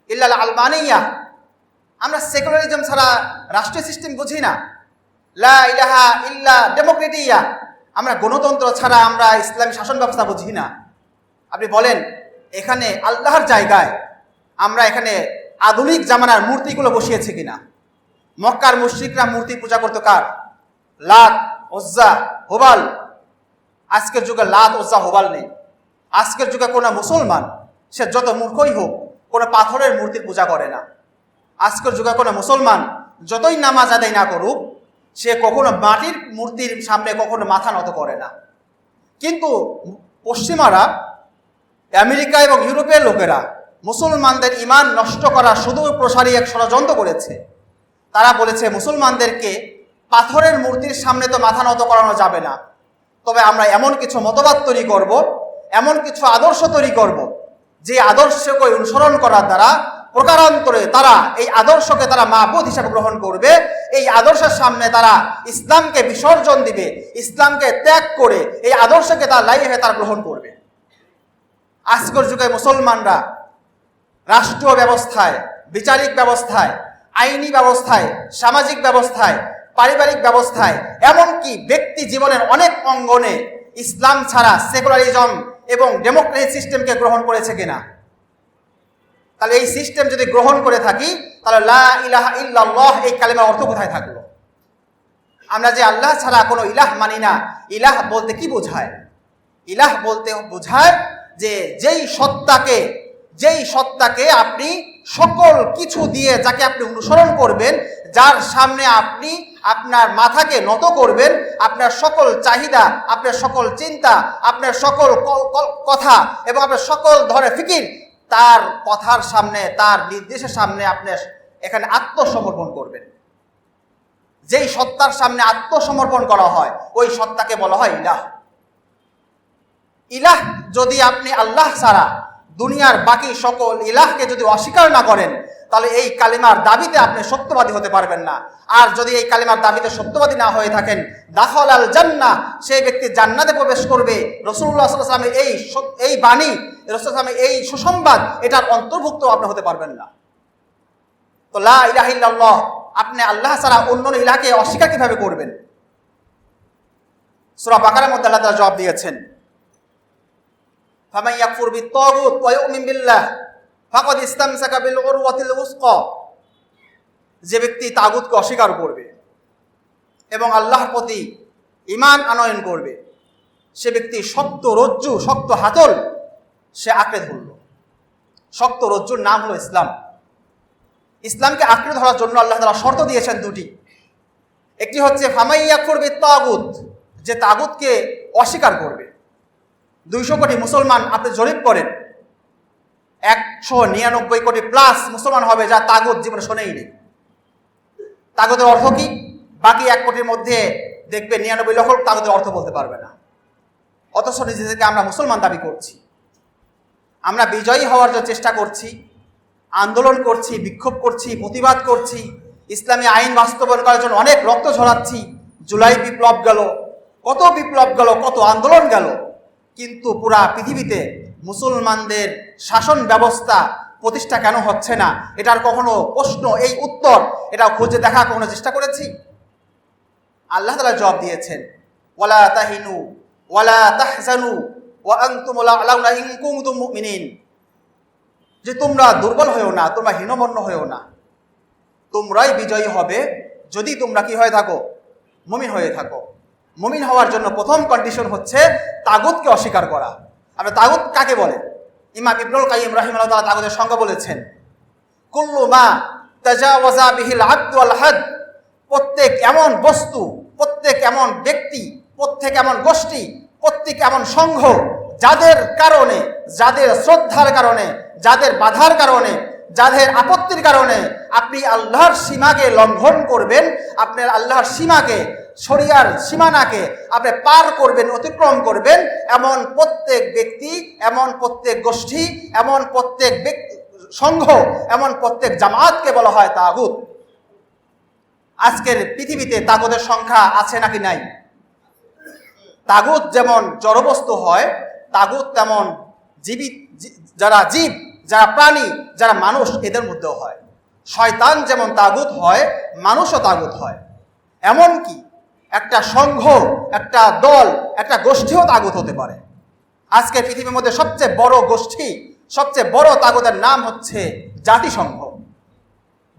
ইল্লাল আলমানিয়া, আমরা সেকুলারিজম ছাড়া রাষ্ট্রীয় সিস্টেম বুঝি না। লা ইলাহা ইল্লা ডেমোক্রেটিয়া, আমরা গণতন্ত্র ছাড়া আমরা ইসলামী শাসন ব্যবস্থা বুঝি না। আপনি বলেন এখানে আল্লাহর জায়গায় আমরা এখানে আধুনিক জামানার মূর্তিগুলো বসিয়েছি কিনা? মক্কার মুশরিকরা মূর্তি পূজা করতো কার? লাত, উজ্জা, হুবাল। আজকের যুগে লাত, উজ্জা, হুবাল নেই। আজকের যুগে কোনো মুসলমান, সে যত মূর্খই হোক, কোনো পাথরের মূর্তির পূজা করে না। আজকের যুগে কোনো মুসলমান যতই নামাজ আদায় না করুক, সে কখনো মাটির মূর্তির সামনে কখনো মাথা নত করে না। কিন্তু পশ্চিমারা, আমেরিকা এবং ইউরোপের লোকেরা মুসলমানদের ইমান নষ্ট করার সুদূর প্রসারী এক ষড়যন্ত্র করেছে। তারা বলেছে মুসলমানদেরকে পাথরের মূর্তির সামনে তো মাথা নত করানো যাবে না, তবে আমরা এমন কিছু মতবাদ তৈরি করব, এমন কিছু আদর্শ তৈরি করব, যে আদর্শকে অনুসরণ করার দ্বারা প্রকারান্তরে তারা এই আদর্শকে তারা মাবুদ হিসাবে গ্রহণ করবে। এই আদর্শের সামনে তারা ইসলামকে বিসর্জন দিবে, ইসলামকে ত্যাগ করে এই আদর্শকে তার লাইফে তারা গ্রহণ করবে। আজকের যুগে মুসলমানরা রাষ্ট্রীয় ব্যবস্থায়, বিচারিক ব্যবস্থায়, আইনি ব্যবস্থায়, সামাজিক ব্যবস্থায়, পারিবারিক ব্যবস্থায়, এমনকি ব্যক্তি জীবনের অনেক অঙ্গনে ইসলাম ছাড়া সেকুলারিজম এবং ডেমোক্রেসি সিস্টেমকে গ্রহণ করেছে কিনা? তাহলে এই সিস্টেম যদি গ্রহণ করে থাকি, তাহলে লা ইলাহা ইল্লাল্লাহ এই কালিমার অর্থ কোথায় থাকলো? আমরা যে আল্লাহ ছাড়া কোনো ইলাহ মানি না, ইলাহ বলতে কি বোঝায়? ইলাহ বলতে বোঝায় যে যেই সত্তাকে আপনি সকল কিছু দিয়ে যাকে আপনি অনুসরণ করবেন, যার সামনে আপনি আপনার মাথাকে নত করবেন, আপনার সকল চাহিদা, আপনার সকল চিন্তা, আপনার সকল কথা এবং আপনার সকল ধরনের ফিকির তার কথার সামনে, তার নির্দেশের সামনে আপনি এখানে আত্মসমর্পণ করবেন। যেই সত্তার সামনে আত্মসমর্পণ করা হয় ওই সত্তাকে বলা হয় ইলাহ। ইলাহ যদি আপনি আল্লাহ ছাড়া দুনিয়ার বাকি সকল ইলাহকে যদি অস্বীকার না করেন, তাহলে এই কালিমার দাবিতে আপনি সত্যবাদী হতে পারবেন না। আর যদি এই কালিমার দাবিতে সত্যবাদী না হয়ে থাকেন, দাখল আল জান্নাহ, সেই ব্যক্তি জান্নাতে প্রবেশ করবে। রাসূলুল্লাহ সাল্লাল্লাহু আলাইহি ওয়াসাল্লামের এই বাণী, রাসূলুল্লাহ সাল্লাল্লাহু এই সুসংবাদ, এটার অন্তর্ভুক্ত আপনি হতে পারবেন না। তো লা ইলাহা ইল্লাল্লাহ, আপনি আল্লাহ ছাড়া অন্য ইলাহকে অস্বীকার কিভাবে করবেন? সূরা বাকারার মধ্যে আল্লাহ তাআলা জবাব দিয়েছেন, ফামান ইয়াকফুর বিত-তাগুত ওয়া ইউমিন বিল্লাহ ফাকাদ ইসতামসাকা বিল উরওয়াতিল উসকা। যে ব্যক্তি তাগুতকে অস্বীকার করবে এবং আল্লাহর প্রতি ঈমান আনয়ন করবে, সে ব্যক্তি শক্ত রজ্জু, শক্ত হাতল সে আঁকড়ে ধরল। শক্ত রজ্জুর নাম হলো ইসলাম। ইসলামকে আঁকড়ে ধরার জন্য আল্লাহ তাআলা শর্ত দিয়েছেন দুটি। একটি হচ্ছে ফামান ইয়াকফুর বিত-তাগুত, যে তাগুতকে অস্বীকার করবে। 200 কোটি মুসলমান আপনি জরিপ করেন, 199 কোটি প্লাস মুসলমান হবে যা তাগুত জীবনে শোনেই নেই। তাগুতের অর্থ কি? বাকি 1 কোটির মধ্যে দেখবে 99 লক্ষ তাগুতের অর্থ বলতে পারবে না। অথচ নিজেদেরকে আমরা মুসলমান দাবি করছি। আমরা বিজয়ী হওয়ার জন্য চেষ্টা করছি, আন্দোলন করছি, বিক্ষোভ করছি, প্রতিবাদ করছি, ইসলামী আইন বাস্তবায়ন করার জন্য অনেক রক্ত ঝরাচ্ছি। জুলাই বিপ্লব গেল, কত বিপ্লব গেল, কত আন্দোলন গেল, কিন্তু পুরা পৃথিবীতে মুসলমানদের শাসন ব্যবস্থা প্রতিষ্ঠা কেন হচ্ছে না? এটার কখনো প্রশ্ন, এই উত্তর এটা খুঁজে দেখা কখনো চেষ্টা করেছি? আল্লাহ তাআলা জবাব দিয়েছেন, ওয়ালা তাহিনু ওয়ালা তাহজানু ওয়া আনতুমুল আ'লাউনা ইন কুনতুম মুমিনিন। যে তোমরা দুর্বল হয়েও না, তোমরা হীনমন্য হয়েও না, তোমরাই বিজয়ী হবে যদি তোমরা কি হয়ে থাকো? মুমিন হয়ে থাকো। মুমিন হওয়ার জন্য প্রথম কন্ডিশন হচ্ছে তাগুতকে অস্বীকার করা। আমরা তাগুত কাকে বলে? ইমাম ইবনুল কাইয়িম রাহিমাহুল্লাহ তাআলা তাগুতের সংজ্ঞা বলেছেন, কুল্লু মা তাজাওয়াজা বিহিল আদ ওয়াল হাদ। প্রত্যেক এমন বস্তু, প্রত্যেক এমন ব্যক্তি, প্রত্যেক এমন গোষ্ঠী, প্রত্যেক এমন সংঘ যাদের কারণে, যাদের শ্রদ্ধার কারণে, যাদের বাধার কারণে, যাদের আপত্তির কারণে আপনি আল্লাহর সীমাকে লঙ্ঘন করবেন, আপনার আল্লাহর সীমাকে, শরিয়ার সীমানাকে আপনি পার করবেন, অতিক্রম করবেন, এমন প্রত্যেক ব্যক্তি, এমন প্রত্যেক গোষ্ঠী, এমন প্রত্যেক সংঘ, এমন প্রত্যেক জামাতকে বলা হয় তাগুত। আজকের পৃথিবীতে তাগুতের সংখ্যা আছে নাকি নাই? তাগুত যেমন জড়বস্তু হয়, তাগুত তেমন জীবিত, যারা জীব, যারা প্রাণী, যারা মানুষ, এদের মধ্যেও হয়। শয়তান যেমন তাগুত হয়, মানুষও তাগুত হয়। এমনকি একটা সংঘ, একটা দল, একটা গোষ্ঠীও তাগুত হতে পারে। আজকে পৃথিবীর মধ্যে সবচেয়ে বড় গোষ্ঠী, সবচেয়ে বড় তাগুতের নাম হচ্ছে জাতিসংঘ।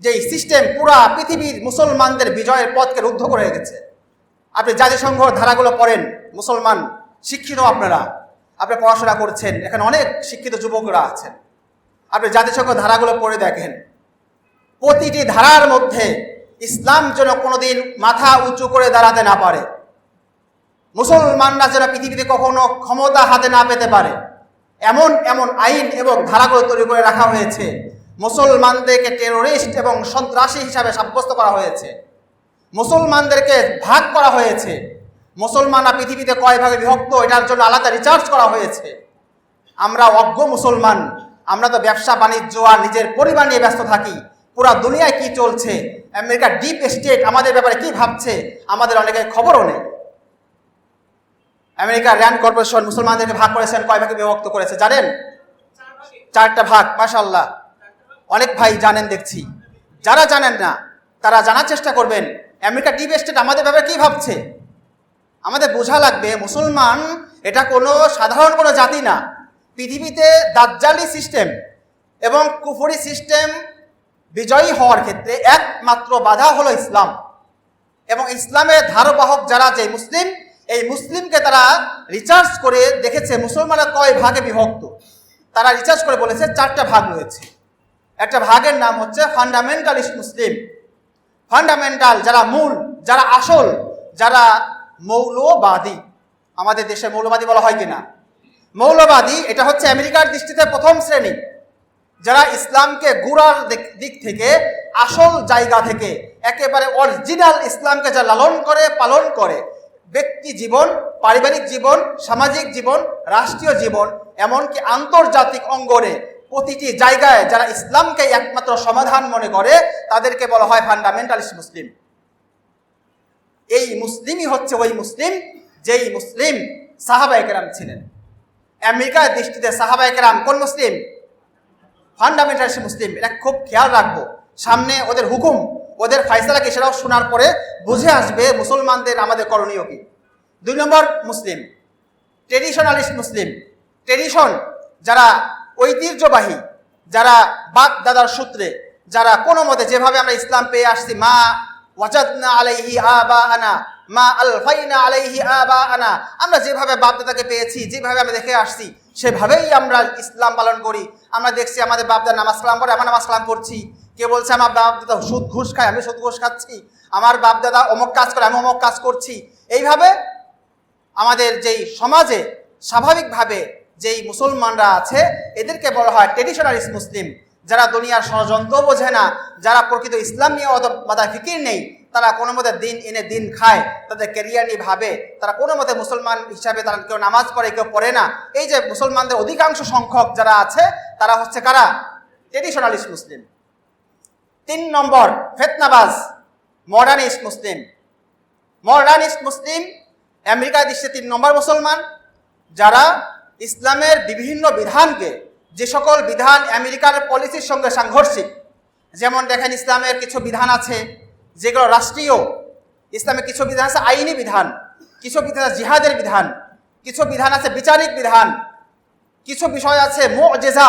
যেই সিস্টেম পুরা পৃথিবীর মুসলমানদের বিজয়ের পথকে রুদ্ধ করে রেখেছে। আপনি জাতিসংঘ ধারাগুলো পড়েন, মুসলমান শিক্ষিত আপনারা, আপনি পড়াশোনা করছেন, এখানে অনেক শিক্ষিত যুবকরা আছেন, আপনি জাতিসংঘ ধারাগুলো পড়ে দেখেন, প্রতিটি ধারার মধ্যে ইসলাম যেন কোনোদিন মাথা উঁচু করে দাঁড়াতে না পারে, মুসলমানরা যেন পৃথিবীতে কখনো ক্ষমতা হাতে না পেতে পারে, এমন এমন আইন এবং ধারাগুলো তৈরি করে রাখা হয়েছে। মুসলমানদেরকে টেরোরিস্ট এবং সন্ত্রাসী হিসাবে সাব্যস্ত করা হয়েছে, মুসলমানদেরকে ভাগ করা হয়েছে, মুসলমানরা পৃথিবীতে কয় ভাগে বিভক্ত এটার জন্য আলাদা রিসার্চ করা হয়েছে। আমরা অজ্ঞ মুসলমান, আমরা তো ব্যবসা বাণিজ্য আর নিজের পরিবার নিয়ে ব্যস্ত থাকি। পুরা দুনিয়ায় কি চলছে, আমেরিকার ডিপ স্টেট আমাদের ব্যাপারে কি ভাবছে, আমাদের অনেকের খবরও নেই। আমেরিকার র্যান্ড কর্পোরেশন মুসলমানদেরকে ভাগ করেছেন, কয় ভাগে বিভক্ত করেছে জানেন? 4টা ভাগ। মাশাআল্লাহ, অনেক ভাই জানেন দেখছি। যারা জানেন না তারা জানার চেষ্টা করবেন আমেরিকা ডিপ স্টেট আমাদের ব্যাপারে কি ভাবছে। আমাদের বোঝা লাগবে মুসলমান এটা কোনো সাধারণ কোনো জাতি না। পৃথিবীতে দাজ্জালি সিস্টেম এবং কুফরি সিস্টেম বিজয়ী হওয়ার ক্ষেত্রে একমাত্র বাধা হলো ইসলাম। এবং ইসলামের ধারবাহক যারা যে মুসলিম, এই মুসলিমকে তারা রিসার্চ করে দেখেছে মুসলমানরা কয় ভাগে বিভক্ত। তারা রিসার্চ করে বলেছে 4টা ভাগ রয়েছে। একটা ভাগের নাম হচ্ছে ফান্ডামেন্টালিস্ট মুসলিম। ফান্ডামেন্টাল যারা মূল, যারা আসল, যারা মৌলবাদী। আমাদের দেশে মৌলবাদী বলা হয় কিনা? মৌলবাদী এটা হচ্ছে আমেরিকার দৃষ্টিতে প্রথম শ্রেণী, যারা ইসলামকে গুড়ার দিক থেকে, আসল জায়গা থেকে, একেবারে অরিজিনাল ইসলামকে যা লালন করে, পালন করে, ব্যক্তি জীবন, পারিবারিক জীবন, সামাজিক জীবন, রাষ্ট্রীয় জীবন, এমনকি আন্তর্জাতিক অঙ্গনে প্রতিটি জায়গায় যারা ইসলামকে একমাত্র সমাধান মনে করে, তাদেরকে বলা হয় ফান্ডামেন্টালিস্ট মুসলিম। এই মুসলিমই হচ্ছে ওই মুসলিম যেই মুসলিম সাহাবায়ে কেরাম ছিলেন। আমেরিকার দৃষ্টিতে সাহাবায়ে কেরাম কোন মুসলিম? ফান্ডামেন্টালিস্ট মুসলিম। এটা খুব খেয়াল রাখবো। সামনে ওদের হুকুম, ওদের ফায়সালা কি, সেটাও শোনার পরে বুঝে আসবে মুসলমানদের আমাদের করণীয় কি। 2 নম্বর মুসলিম ট্রেডিশনালিস্ট মুসলিম। ট্রেডিশন যারা ঐতিহ্যবাহী, যারা বাপ দাদার সূত্রে, যারা কোনো মতে যেভাবে আমরা ইসলাম পেয়ে আসছি, মা ওয়াজাদনা আলাইহি আবাআনা মা আলফাইনা আলাইহি আবাআনা, আমরা যেভাবে বাপ দাদাকে পেয়েছি, যেভাবে আমরা দেখে আসছি, সেভাবেই আমরা ইসলাম পালন করি। আমরা দেখছি আমাদের বাপ দাদা নামাজ কালাম পড়ে, আমরা নামাজ কালাম করছি। কে বলছে আমার বাপ দাদা সুদ ঘুষ খায়, আমি সুদ ঘুষ খাচ্ছি। আমার বাপ দাদা অমুক কাজ করে, আমি অমুক কাজ করছি। এইভাবে আমাদের যেই সমাজে স্বাভাবিকভাবে যেই মুসলমানরা আছে, এদেরকে বলা হয় ট্রেডিশনালিস্ট মুসলিম। যারা দুনিয়ার ষড়যন্ত্র বোঝে না, যারা প্রকৃত ইসলাম নিয়ে অত মাথায় ফিকির নেই, তারা কোনো মতে দিন এনে দিন খায়, তাদের ক্যারিয়ার নিয়ে ভাবে, তারা কোনো মতে মুসলমান হিসাবে তারা কেউ নামাজ পড়ে, কেউ পড়ে না। এই যে মুসলমানদের অধিকাংশ সংখ্যক যারা আছে, তারা হচ্ছে কারা? ট্রেডিশনালিস্ট মুসলিম। 3 নম্বর ফিতনাবাজ মডার্নিস্ট মুসলিম। মডার্নিস্ট মুসলিম আমেরিকার দৃষ্টিতে 3 নম্বর মুসলমান, যারা ইসলামের বিভিন্ন বিধানকে, যে সকল বিধান আমেরিকার পলিসির সঙ্গে সাংঘর্ষিক, যেমন দেখেন ইসলামের কিছু বিধান আছে যেগুলো রাষ্ট্রীয়, ইসলামের কিছু বিধান আছে আইনি বিধান, কিছু বিধান আছে জিহাদের বিধান, কিছু বিধান আছে বিচারিক বিধান, কিছু বিষয় আছে মুআজিজা,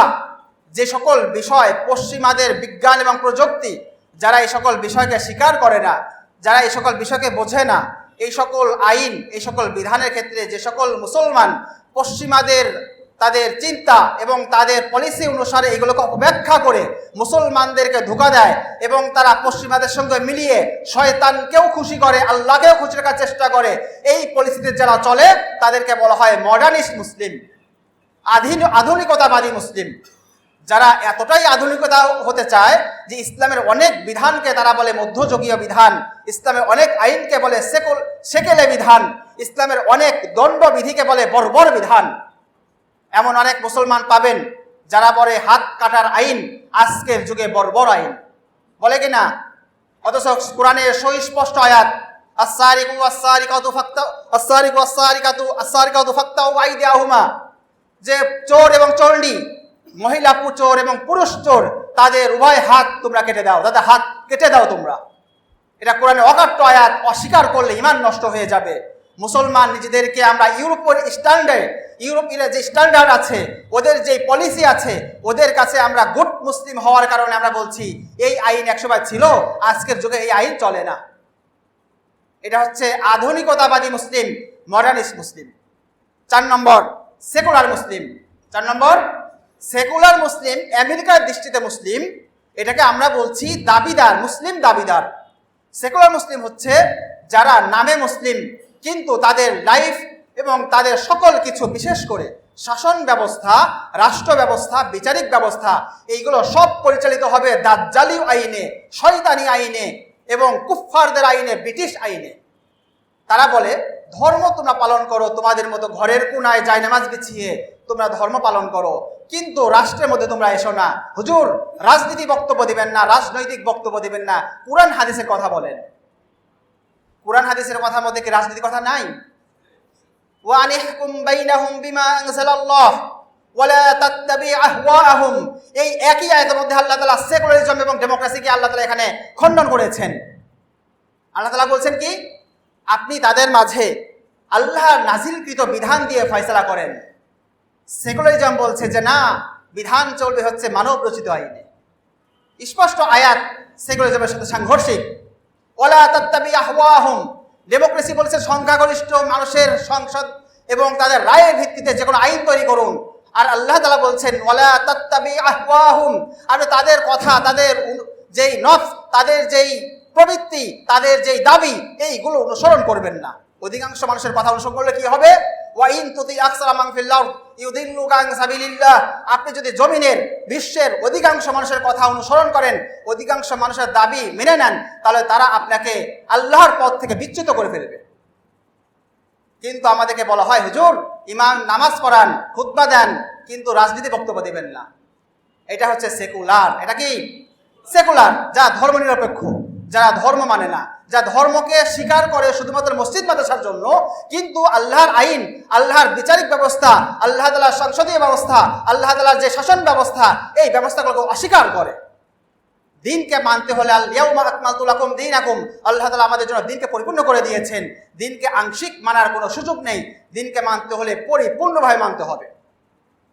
যে সকল বিষয় পশ্চিমাদের বিজ্ঞান এবং প্রযুক্তি, যারা এই সকল বিষয়কে স্বীকার করে না, যারা এই সকল বিষয়কে বোঝে না, এই সকল আইন, এই সকল বিধানের ক্ষেত্রে যে সকল মুসলমান পশ্চিমাদের তাদের চিন্তা এবং তাদের পলিসি অনুসারে এগুলোকে অপব্যাখ্যা করে মুসলমানদেরকে ধোঁকা দেয় এবং তারা পশ্চিমাদের সঙ্গে মিলিয়ে শয়তানকেও খুশি করে, আল্লাহকেও খুশি রাখার চেষ্টা করে, এই পলিসিতে যারা চলে তাদেরকে বলা হয় মডার্নিস্ট মুসলিম, আধুনিকতাবাদী মুসলিম। যারা এতটাই আধুনিকতা হতে চায় যে ইসলামের অনেক বিধানকে তারা বলে মধ্যযুগীয় বিধান, ইসলামের অনেক আইনকে বলে সেকেলে বিধান, ইসলামের অনেক দণ্ডবিধিকে বলে বর্বর বিধান। এমন অনেক মুসলমান পাবেন যারা বলে হাত কাটার আইন আজকের যুগে বর্বর আইন, বলে কিনা? অথচ কোরআনের সুস্পষ্ট আয়াত, আস-সারিকু ওয়াস-সারিকাতু ফাক্তাউ আইদিয়াহুমা, যে চোর এবং চোরনি, মহিলা চোর এবং পুরুষ চোর, তাদের উভয় হাত তোমরা কেটে দাও, তাদের হাত কেটে দাও তোমরা। এটা কোরআনের অকাট্য আয়াত, অস্বীকার করলে ঈমান নষ্ট হয়ে যাবে। মুসলমান নিজেদেরকে আমরা ইউরোপের স্ট্যান্ডার্ড, ইউরোপের যে স্ট্যান্ডার্ড আছে, ওদের যে পলিসি আছে, ওদের কাছে আমরা গুড মুসলিম হওয়ার কারণে আমরা বলছি এই আইন 100 ছিল, আজকের যুগে এই আইন চলে না। এটা হচ্ছে আধুনিকতাবাদী মুসলিম, মডার্নিস্ট মুসলিম। 4 নম্বর সেকুলার মুসলিম। 4 নম্বর সেকুলার মুসলিম আমেরিকার দৃষ্টিতে মুসলিম, এটাকে আমরা বলছি দাবিদার মুসলিম, দাবিদার। সেকুলার মুসলিম হচ্ছে যারা নামে মুসলিম কিন্তু তাদের লাইফ এবং তাদের সকল কিছু, বিশেষ করে শাসন ব্যবস্থা, রাষ্ট্র ব্যবস্থা, বিচারিক ব্যবস্থা, এইগুলো সব পরিচালিত হবে দাজ্জালি আইনে, শয়তানি আইনে এবং কুফফারদের আইনে, ব্রিটিশ আইনে। তারা বলে ধর্ম তোমরা পালন করো, তোমাদের মতো ঘরের কোনায় জায়নামাজ বিছিয়ে তোমরা ধর্ম পালন করো, কিন্তু রাষ্ট্রের মধ্যে তোমরা এসো না। হুজুর রাজনীতি বক্তব্য দিবেন না, রাজনৈতিক বক্তব্য দিবেন না, কুরআন হাদিসের কথা বলেন। কুরআন হাদিসের কথার মধ্যে কি রাজনীতির কথা নাই? ওয়া আনিহকুম বাইনাহুম বিমা আনজালাল্লাহ ওয়া লা তাত্তাবি আহওয়াআহুম, এই একই আয়াতের মধ্যে আল্লাহ তাআলা সেকুলারিজম এবং ডেমোক্রেসিকে আল্লাহ তাআলা এখানে খণ্ডন করেছেন। আল্লাহ তাআলা বলছেন কি? আপনি তাদের মাঝে আল্লাহর নাজিলকৃত বিধান দিয়ে ফয়সালা করেন। সেকুলারিজম বলছে যে না, বিধান চলবে হচ্ছে মানব রচিত আইনে। স্পষ্ট আয়াত সেকুলারিজমের সাথে সাংঘর্ষিক। ওয়ালা তাত্তাবি আহওয়াহুম, ডেমোক্রেসি বলেছে সংখ্যাগরিষ্ঠ মানুষের সংসদ এবং তাদের রায়ের ভিত্তিতে যে কোনো আইন তৈরি করুন। আর আল্লাহ তাআলা বলছেন ওয়ালা তাত্তাবি আহওয়াহুম, আপনি তাদের কথা, তাদের যেই নফস, তাদের যেই প্রবৃত্তি, তাদের যেই দাবি, এইগুলো অনুসরণ করবেন না। অধিকাংশ মানুষের কথা অনুসরণ করলে কি হবে? ওয়া ইন তুতি আকসারা মান ফিল আরদ ইউদিল্লুকা আন সাবিলিল্লাহ, আপনি যদি জমিনের বিশ্বের অধিকাংশ মানুষের কথা অনুসরণ করেন, অধিকাংশ মানুষের দাবি মেনে নেন, তাহলে তারা আপনাকে আল্লাহর পথ থেকে বিচ্যুত করে ফেলবে। কিন্তু আমাদেরকে বলা হয় হুজুর ইমাম নামাজ পড়ান, খুতবা দেন, কিন্তু রাজনীতি বক্তব্য দিবেন না। এটা হচ্ছে সেকুলার। এটা কি সেকুলার? যা ধর্ম নিরপেক্ষ, যারা ধর্ম মানে না, যা ধর্মকে স্বীকার করে শুধুমাত্র মসজিদ মাদ্রাসার জন্য, কিন্তু আল্লাহর আইন, আল্লাহর বিচারিক ব্যবস্থা, আল্লাহ তাআলার সংসদীয় ব্যবস্থা, আল্লাহ তাআলার যে শাসন ব্যবস্থা, এই ব্যবস্থাগুলোকে অস্বীকার করে। দিনকে মানতে হলে আল ইয়াউমা আকমালতু লাকুম দীনাকুম, আল্লাহ তাআলা আমাদের জন্য দিনকে পরিপূর্ণ করে দিয়েছেন। দিনকে আংশিক মানার কোনো সুযোগ নেই, দিনকে মানতে হলে পরিপূর্ণভাবে মানতে হবে।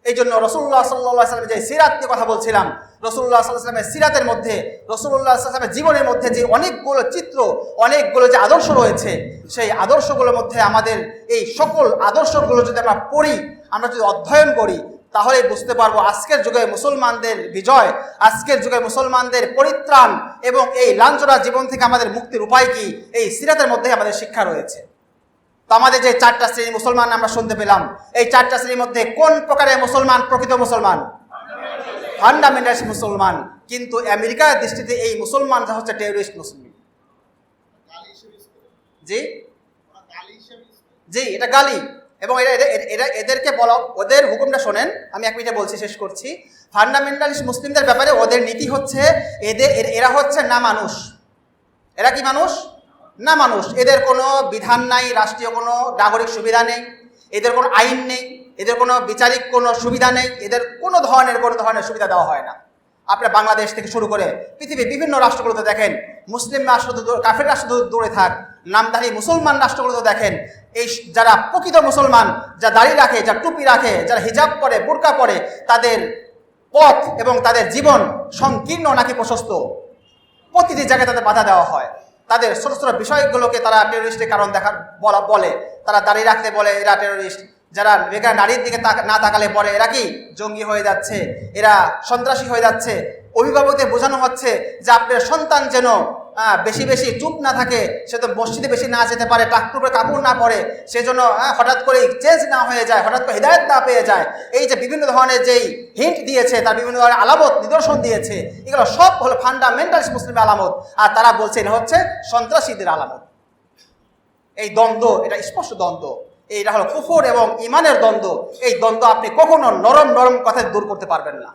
এই জন্য রাসূলুল্লাহ সাল্লাল্লাহু আলাইহি ওয়াসাল্লাম যে সিরাত নিয়ে কথা বলছিলাম, রাসূলুল্লাহ সাল্লাল্লাহু আলাইহি ওয়াসাল্লামের সিরাতের মধ্যে, রাসূলুল্লাহ সাল্লাল্লাহু আলাইহি ওয়াসাল্লামের জীবনের মধ্যে যে অনেকগুলো চিত্র, অনেকগুলো যে আদর্শ রয়েছে, সেই আদর্শগুলোর মধ্যে আমাদের এই সকল আদর্শগুলো যদি আমরা পড়ি, আমরা যদি অধ্যয়ন করি, তাহলে বুঝতে পারবো আজকের যুগে মুসলমানদের বিজয়, আজকের যুগে মুসলমানদের পরিত্রাণ এবং এই লাঞ্ছনা জীবন থেকে আমাদের মুক্তির উপায় কি, এই সিরাতের মধ্যে আমাদের শিক্ষা রয়েছে। তো আমাদের যে চারটা শ্রেণী মুসলমান আমরা শুনতে পেলাম, এই চারটা শ্রেণীর মধ্যে কোন প্রকারের মুসলমান প্রকৃত মুসলমান? ফান্ডামেন্টালিস্ট মুসলমান। কিন্তু আমেরিকার দৃষ্টিতে এই মুসলমানরা হচ্ছে টেররিস্ট মুসলিম। জি জি, এটা গালি। এবং এদেরকে বলা, ওদের হুকুমটা শোনেন, আমি এক মিনিটে বলছি, শেষ করছি। ফান্ডামেন্টালিস্ট মুসলিমদের ব্যাপারে ওদের নীতি হচ্ছে এরা হচ্ছে না মানুষ। এরা কি মানুষ? না মানুষ। এদের কোনো বিধান নাই, রাষ্ট্রীয় কোনো নাগরিক সুবিধা নেই, এদের কোনো আইন নেই, এদের কোনো বিচারিক কোনো সুবিধা নেই, এদের কোনো ধরনের সুবিধা দেওয়া হয় না। আপনার বাংলাদেশ থেকে শুরু করে পৃথিবীর বিভিন্ন রাষ্ট্রগুলোতে দেখেন, মুসলিম রাষ্ট্র, কাফের রাষ্ট্র দূরে থাক, নামধারী মুসলমান রাষ্ট্রগুলোতে দেখেন, এই যারা প্রকৃত মুসলমান, যা দাড়ি রাখে, যা টুপি রাখে, যারা হিজাব পরে, বোরকা পরে, তাদের পথ এবং তাদের জীবন সংকীর্ণ নাকি প্রশস্ত, প্রতিটি জায়গায় তাদের বাধা দেওয়া হয়। তাদের ছোট ছোট বিষয়গুলোকে তারা টেরোরিস্টের কারণ বলে, তারা দাঁড়িয়ে রাখতে বলে এরা টেরোরিস্ট, যারা বেকার নারীর দিকে না তাকালে বলে এরা কি জঙ্গি হয়ে যাচ্ছে, এরা সন্ত্রাসী হয়ে যাচ্ছে। অভিভাবকদের বোঝানো হচ্ছে যে আপনার সন্তান যেন বেশি বেশি চুপ না থাকে, সে তো মসজিদে বেশি না যেতে পারে, টাকটুপে কাপড় না পরে, সেজন্য হঠাৎ করে চেঞ্জ না হয়ে যায়, হঠাৎ করে হিদায়ত না পেয়ে যায়। এই যে বিভিন্ন ধরনের যেই হিন্ট দিয়েছে, তার বিভিন্ন ধরনের আলামত নিদর্শন দিয়েছে, এগুলো সব হলো ফান্ডামেন্টালিস্ট মুসলিমের আলামত। আর তারা বলছে এটা হচ্ছে সন্ত্রাসীদের আলামত। এই দ্বন্দ্ব, এটা স্পষ্ট দ্বন্দ্ব, এইটা হলো কুফর এবং ইমানের দ্বন্দ্ব। এই দ্বন্দ্ব আপনি কখনো নরম নরম কথায় দূর করতে পারবেন না।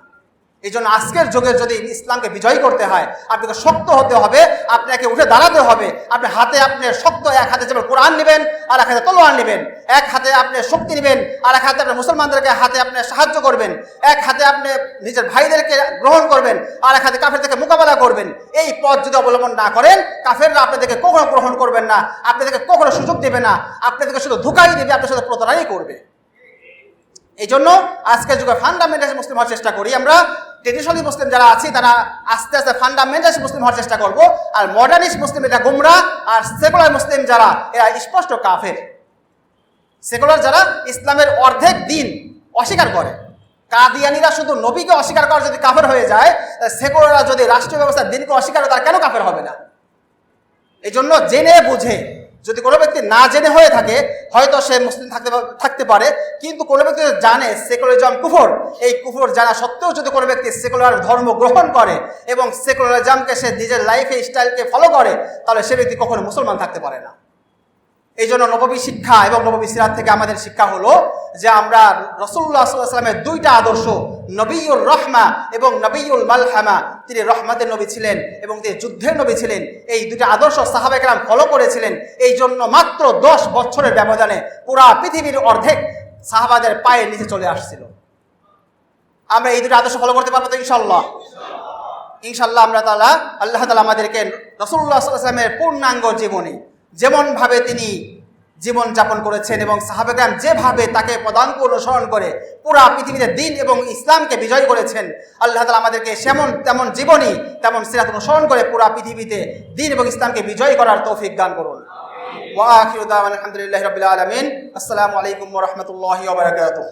এই জন্য আজকের যুগে যদি ইসলামকে বিজয়ী করতে হয়, আপনাকে শক্ত হতে হবে, আপনাকে উঠে দাঁড়াতে হবে। আপনি হাতে আপনি শক্ত, এক হাতে যেমন কোরআন নেবেন, আর এক হাতে তলোয়ার নেবেন, এক হাতে আপনি শক্তি নেবেন, আর এক হাতে আপনি মুসলমানদেরকে হাতে আপনি সাহায্য করবেন, এক হাতে আপনি নিজের ভাইদেরকে গ্রহণ করবেন, আর এক হাতে কাফেরদেরকে মোকাবেলা করবেন। এই পথ যদি অবলম্বন না করেন, কাফেররা আপনাদেরকে কখনো গ্রহণ করবেন না, আপনাদেরকে কখনো সুযোগ দেবে না, আপনাদেরকে শুধু ধোঁকাই দেবে, আপনার সাথে প্রতারণাই করবে। এই জন্য আজকের যুগে ফান্ডামেন্টালিস্ট মুসলিম হওয়ার চেষ্টা করি আমরা। ট্রেডিশনালি মুসলিম যারা আছি তারা আস্তে আস্তে ফান্ডামেন্টালিস্ট মুসলিম হওয়ার চেষ্টা করব। আর মডার্নিস্ট মুসলিম এটা গুমরা, আর সেকুলার মুসলিম যারা এরা স্পষ্ট কাফের। সেকুলার যারা ইসলামের অর্ধেক দিন অস্বীকার করে। কাদিয়ানিরা শুধু নবীকে অস্বীকার করার যদি কাফের হয়ে যায়, সেকুলাররা যদি রাষ্ট্রীয় ব্যবস্থার দিনকে অস্বীকার করে, তারা কেন কাফের হবে না? এই জন্য জেনে বুঝে, যদি কোনো ব্যক্তি না জেনে হয়ে থাকে, হয়তো সে মুসলিম থাকতে পারে, কিন্তু কোনো ব্যক্তি জানে সেকুলারিজম কুফর, এই কুফর জানা সত্ত্বেও যদি কোনো ব্যক্তি সেকুলার ধর্ম গ্রহণ করে এবং সেকুলারিজমকে সে নিজের লাইফে স্টাইলকে ফলো করে, তাহলে সে ব্যক্তি কখনো মুসলমান থাকতে পারে না। এই জন্য নববী শিক্ষা এবং নববী সিরাত থেকে আমাদের শিক্ষা হলো যে আমরা রাসূলুল্লাহ সাল্লাল্লাহু আলাইহি ওয়াসাল্লামের দুইটা আদর্শ, নবিয়ুর রহমা এবং নবিয়ুল মালহামা, তিনি রহমতের নবী ছিলেন এবং তিনি যুদ্ধের নবী ছিলেন। এই দুইটা আদর্শ সাহাবায়ে কেরাম ফলো করেছিলেন। এই জন্য মাত্র 10 বছরের ব্যবধানে পুরা পৃথিবীর অর্ধেক সাহাবাদের পায়ের নিচে চলে আসছিল। আমরা এই দুটো আদর্শ ফলো করতে পারবো তো ইনশাআল্লাহ? ইনশাআল্লাহ আল্লাহ তাআলা আমাদেরকে রাসূলুল্লাহ সাল্লাল্লাহু আলাইহি ওয়াসাল্লামের পূর্ণাঙ্গ জীবনী, যেমনভাবে তিনি জীবনযাপন করেছেন এবং সাহাবায়ে কেরাম যেভাবে তাকে পদাঙ্ক অনুসরণ করে পুরা পৃথিবীতে দিন এবং ইসলামকে বিজয় করেছেন, আল্লাহ তাআলা আমাদেরকে তেমন জীবনী তেমন সিরাত অনুসরণ করে পুরা পৃথিবীতে দিন এবং ইসলামকে বিজয় করার তৌফিক দান করুন। ওয়া আখিরু দাওয়ানা আলহামদুলিল্লাহি রাব্বিল আলামিন। আসসালামু আলাইকুম ওয়া রাহমাতুল্লাহি ওয়া বারাকাতুহু।